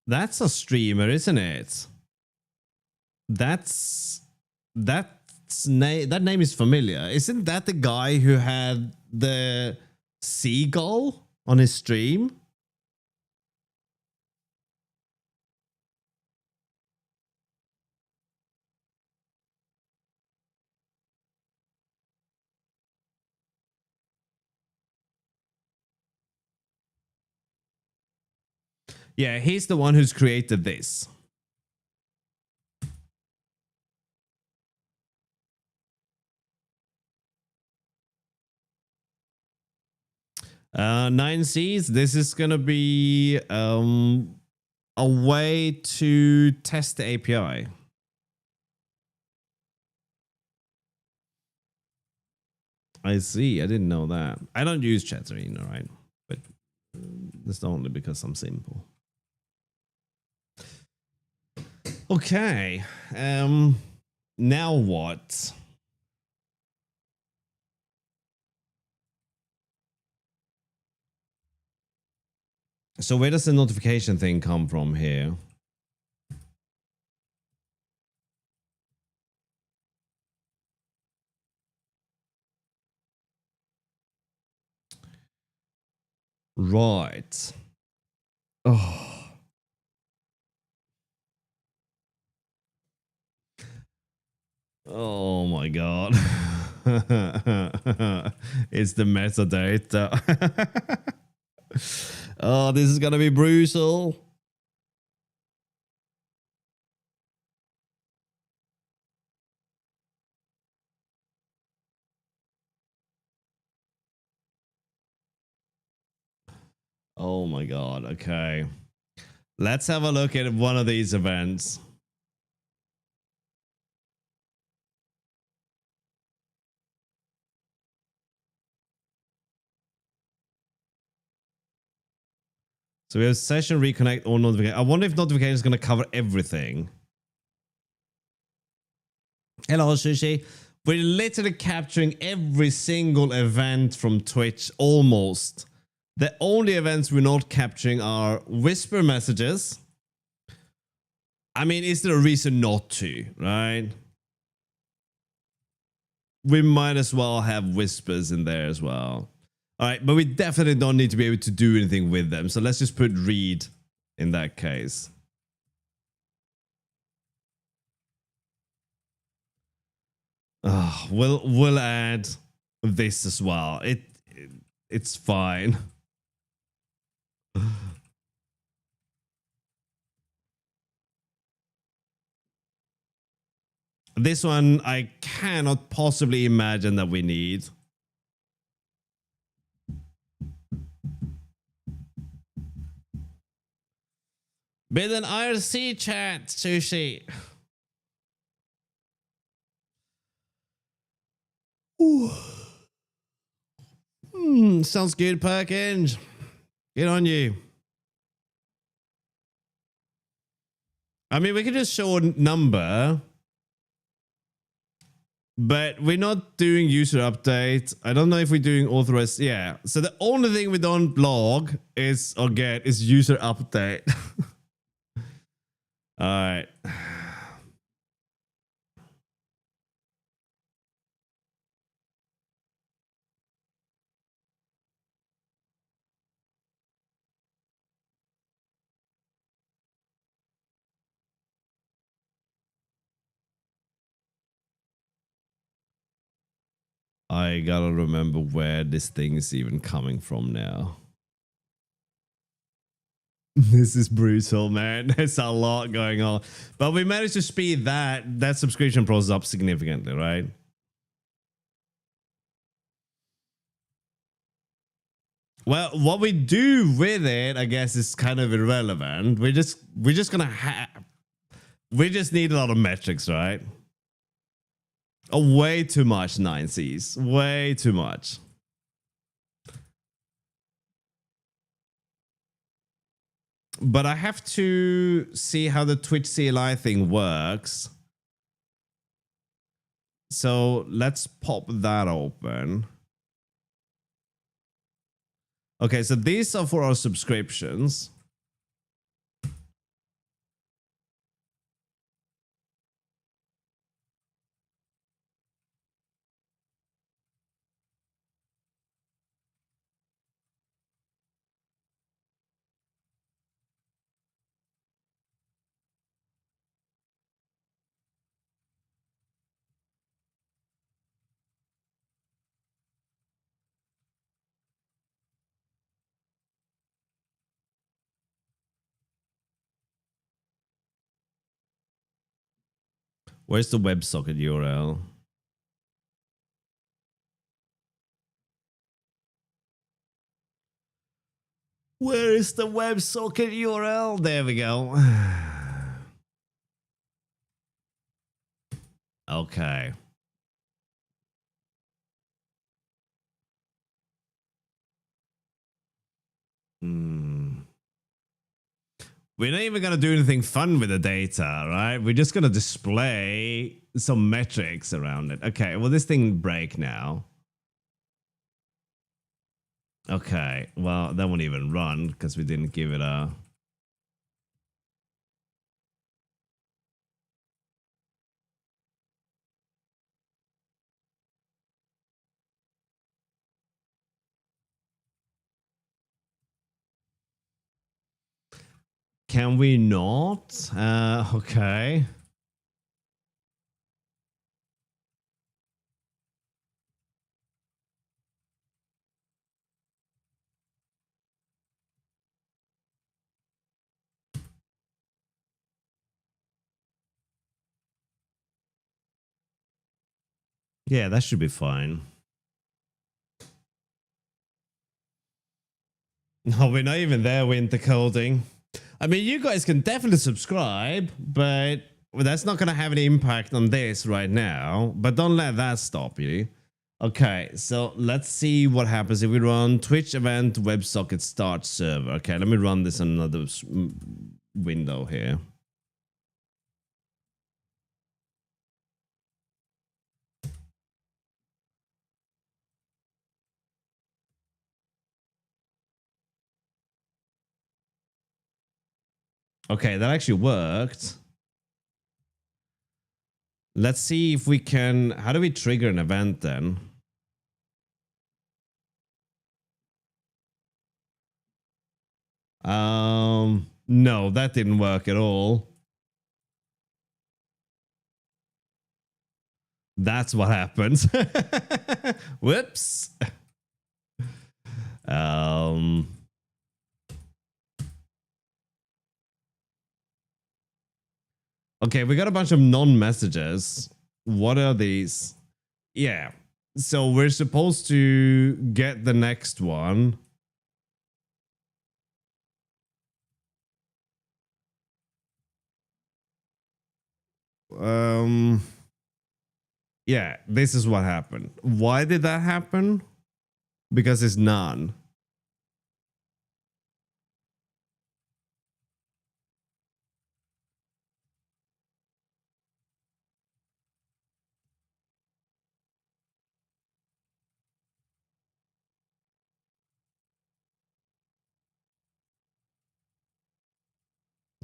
That's a streamer, isn't it? That name is familiar. Isn't that the guy who had the seagull on his stream? Yeah, he's the one who's created this. Nine Seas. This is gonna be a way to test the API. I see. I didn't know that. I don't use Chatterino, right? But that's only because I'm simple. Okay. Now what? So where does the notification thing come from here? Right. Oh. Oh my god. It's the metadata. Oh, this is gonna be brutal. Oh my god. Okay. Let's have a look at one of these events. So we have session reconnect or notification. I wonder if notification is going to cover everything. Hello, Sushi. We're literally capturing every single event from Twitch, almost. The only events we're not capturing are whisper messages, I mean, is there a reason not to, right? We might as well have whispers in there as well. All right, but we definitely don't need to be able to do anything with them. So let's just put read in that case. We'll add this as well. It's fine. This one I cannot possibly imagine that we need. Build an IRC chat, Sushi. Sounds good, Perkins. Good on you. I mean, we could just show a number, but we're not doing user update. I don't know if we're doing authorized. Yeah. So the only thing we don't log is or get is user update. All right. I gotta remember where this thing is even coming from now. This is brutal, man. There's a lot going on. But we managed to speed that subscription process up significantly, right? Well, what we do with it, I guess, is kind of irrelevant. We're just gonna we just need a lot of metrics, right? Oh, way too much 9Cs. Way too much. But I have to see how the Twitch CLI thing works. So let's pop that open. Okay, so these are for our subscriptions. Where's the WebSocket URL? Where is the WebSocket URL? There we go. Okay. We're not even going to do anything fun with the data, right? We're just going to display some metrics around it. Okay, well, this thing break now. Okay, well, that won't even run because we didn't give it a... Can we not? Okay. Yeah, that should be fine. No, we're not even there, winter coding. I mean, you guys can definitely subscribe, but that's not going to have any impact on this right now. But don't let that stop you. Okay, so let's see what happens if we run Twitch event WebSocket start server. Okay, let me run this in another window here. Okay, that actually worked. Let's see if we can... How do we trigger an event then? No, that didn't work at all. That's what happens. Whoops. Okay, we got a bunch of non-messages. What are these? Yeah. So we're supposed to get the next one. Yeah, this is what happened. Why did that happen? Because it's none.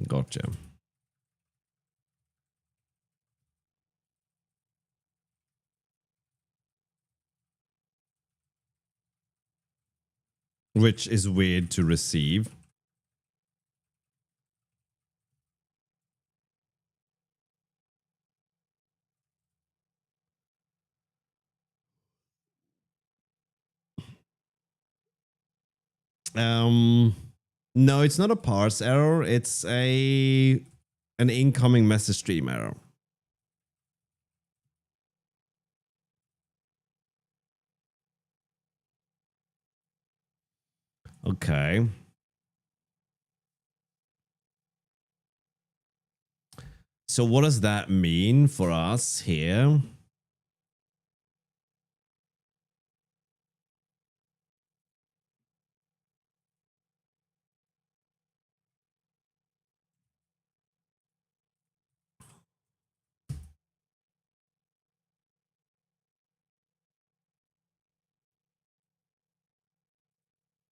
Gotcha. Which is weird to receive. No, it's not a parse error. It's an incoming message stream error. Okay. So what does that mean for us here?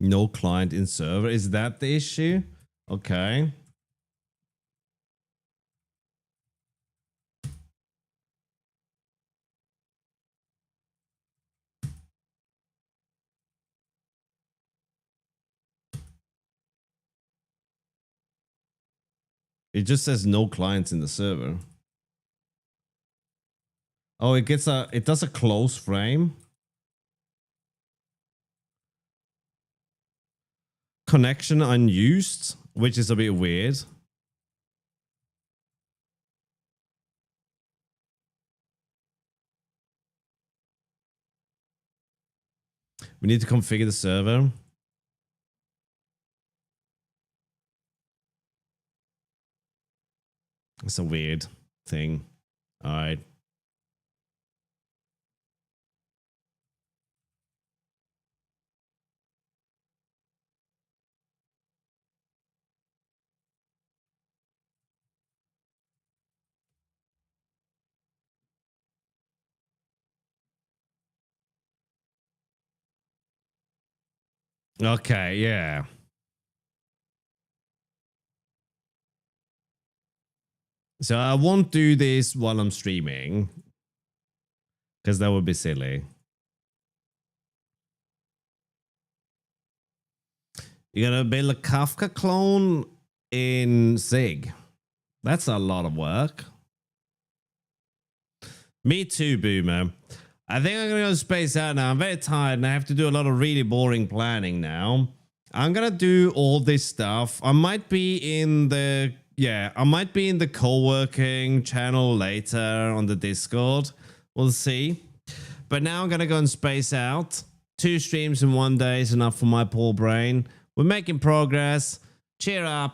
No client in server. Is that the issue? Okay. It just says no clients in the server. Oh, it does a close frame. Connection unused, which is a bit weird. We need to configure the server. It's a weird thing. All right. Okay, yeah. So I won't do this while I'm streaming, because that would be silly. You're gonna build a Kafka clone in Zig. That's a lot of work. Me too, Boomer. I think I'm gonna go space out now. I'm very tired and I have to do a lot of really boring planning now. I'm gonna do all this stuff. I might be in the co-working channel later on the Discord. We'll see. But now I'm gonna go and space out. 2 streams in one day is enough for my poor brain. We're making progress. Cheer up.